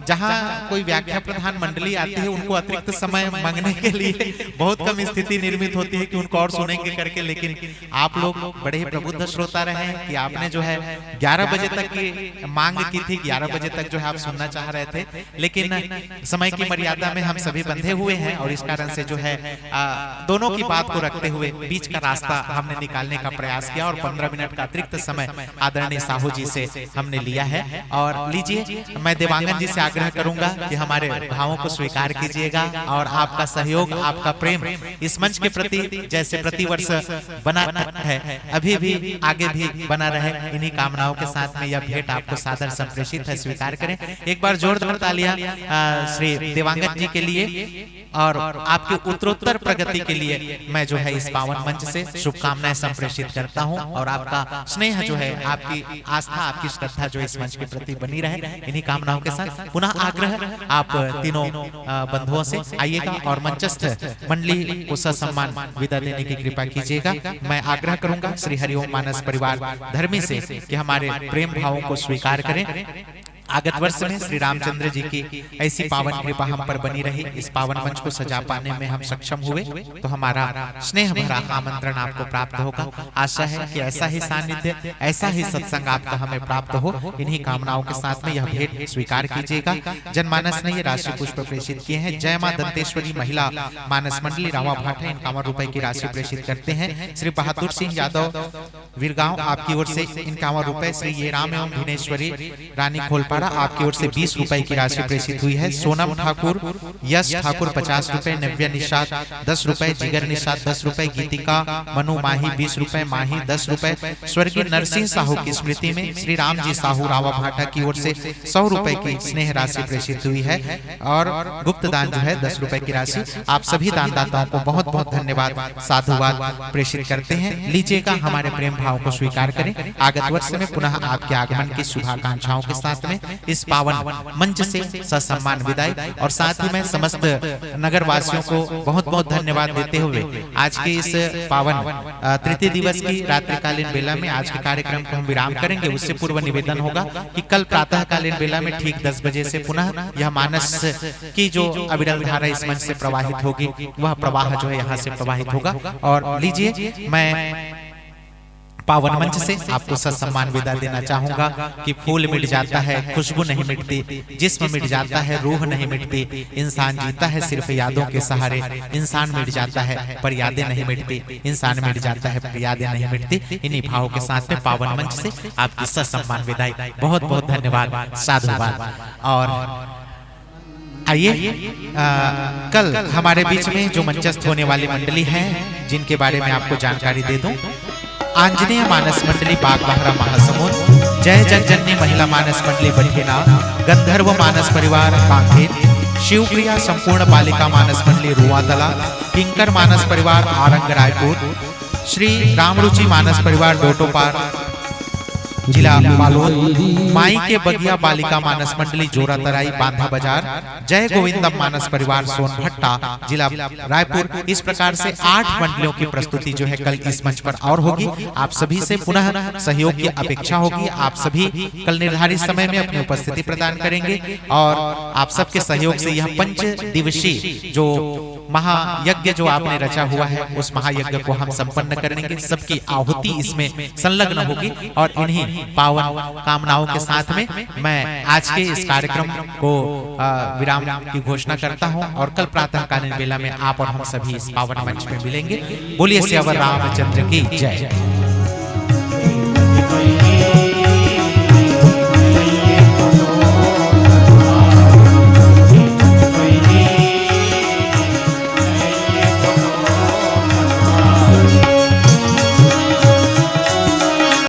जहाँ कोई व्याख्या प्रधान मंडली आती है उनको अतिरिक्त समय मांगने के लिए बहुत कम स्थिति निर्मित होती है कि उनको और सुनेंगे करके, लेकिन आप लोग बड़े ही प्रबुद्ध श्रोता रहे हैं कि आपने जो है 11 बजे तक की मांग की थी, 11 बजे तक जो है आप सुनना चाह रहे थे, लेकिन समय की मर्यादा में हम सभी बंधे हुए हैं और इस कारण से जो है दोनों की बात को रखते हुए बीच का रास्ता हमने निकालने का प्रयास किया और 15 मिनट का अतिरिक्त समय आदरणीय साहू जी से हमने लिया है। और लीजिए, मैं देवांगन जी से आग्रह करूंगा कि हमारे भावों को स्वीकार कीजिएगा और आपका सहयोग, आपका प्रेम इस मंच के प्रति जैसे प्रतिवर्ष बना है, अभी भी आगे भी बना रहे, इन्हीं कामनाओं के साथ में यह भेंट आपको सादर संप्रेषित है, स्वीकार करें। एक बार जोरदार तालियां श्री देवांगन जी के लिए और आपके उत्तरोत्तर प्रगति के लिए मैं जो है इस पावन मंच से शुभकामनाएं संप्रेषित करता हूं। और आपका स्नेह जो है, आपकी आस्था, आपकी श्रद्धा जो इस मंच के प्रति बनी रहे, इन्हीं कामनाओं के साथ पुनः आग्रह आप तीनों बंधुओं से आइएगा और मंचस्थ मंडली को ससम्मान विदा देने की कृपा कीजिएगा। मैं आग्रह करूंगा श्री हरिओम मानस परिवार धर्मी से कि हमारे प्रेम भावों को स्वीकार करें। आगत वर्ष में श्री रामचंद्र जी की ऐसी पावन कृपा हम पर बनी रही, इस पावन मंच को सजा पाने में हम सक्षम हुए तो हमारा स्नेह भरा आमंत्रण आपको प्राप्त होगा। आशा है कि ऐसा ही सानिध्य, ऐसा ही सत्संग आपका हमें प्राप्त हो। इन्हीं कामनाओं के साथ में यह भेंट स्वीकार कीजिएगा। जनमानस ने ये राशि पुष्प प्रेषित किए हैं। जय मां दंतेश्वरी महिला मानस मंडली रावा भाटा 51 रुपए की राशि प्रेषित करते हैं। श्री बहादुर सिंह यादव वीरगांव आपकी ओर से 51 रुपए। श्री ये राम एवं भिनेश्वरी रानी खोलपाड़ा आपकी ओर से 20 रुपए की राशि प्रेषित हुई है। सोनम ठाकुर, यश ठाकुर 50 रुपए, नव्य निषाद 10 रुपए, जिगर निषाद 10 रुपए, गीतिका मनु माही 20 रुपए, माही 10 रुपए। स्वर्गीय नरसिंह साहू की स्मृति में श्री राम जी साहू रावा भाटा की ओर से 100 रुपए की स्नेह राशि प्रेषित हुई है। और गुप्त दान जो है 10 रुपए की राशि। आप सभी दानदाताओं को बहुत बहुत धन्यवाद, साधुवाद प्रेषित करते हैं। लीजिएगा, हमारे प्रेम भाव को स्वीकार करें। आगत वर्ष में पुनः आपके आगमन की शुभाकांक्षाओं के साथ में इस पावन मंच से ससम्मान विदाई। और साथ ही मैं समस्त नगर वासियों को बहुत बहुत धन्यवाद देते हुए आज के इस पावन तृतीय दिवस की रात्रिकालीन बेला में आज के कार्यक्रम को हम विराम करेंगे। उससे पूर्व निवेदन होगा कि कल प्रातःकालीन बेला में ठीक 10 बजे से पुनः यह मानस की जो अविरल धारा इस मंच से प्रवाहित होगी, वह प्रवाह जो है यहाँ से प्रवाहित होगा। और लीजिए, मैं पावन मंच से आपको सत्सम्मान विदा देना चाहूंगा कि फूल मिट जाता है, खुशबू नहीं मिटती, जिस्म मिट जाता है, रूह नहीं मिटती, इंसान जीता है सिर्फ यादों के सहारे। इंसान मिट जाता है पर यादें नहीं मिटती, इंसान मिट जाता है पर यादें नहीं मिटती। इन्हीं भावों के साथ में पावन मंच से आपकी सत्सम्मान विदाई। बहुत बहुत धन्यवाद, साधुवाद। और आइए, कल हमारे बीच में जो मंचस्थ होने वाली मंडली है, जिनके बारे में आपको जानकारी दे दूं। आंजनेय मानस मंडली बागबाहरा महासमुंद, जय जगजननी महिला मानस मंडली बठेना, गंधर्व मानस परिवार कांकेर, शिवप्रिया संपूर्ण बालिका मानस मंडली रुआतला, किंकर मानस परिवार आरंग रायपुर, श्री रामरुचि मानस परिवार डोटोपार जिला बालोद, माई के बगिया बालिका मानस मंडली जोरा तराई बांधा बाजार, जय गोविंदम मानस परिवार सोनभट्टा जिला रायपुर। इस प्रकार से 8 मंडलियों की प्रस्तुति जो है कल इस मंच पर और होगी। आप सभी से पुनः सहयोग की अपेक्षा होगी। आप सभी कल निर्धारित समय में अपनी उपस्थिति प्रदान करेंगे और आप सबके सहयोग से यह 5 दिवसीय जो महायज्ञ जो आपने रचा हुआ है, उस महायज्ञ को हम संपन्न करेंगे। सबकी आहुति इसमें संलग्न होगी। और इन्हीं पावन कामनाओं के साथ में मैं आज के इस कार्यक्रम को विराम की घोषणा करता हूं। और कल प्रातःकालीन बेला में आप और हम सभी इस पावन मंच में मिलेंगे। बोलिए सियावर रामचंद्र की जय।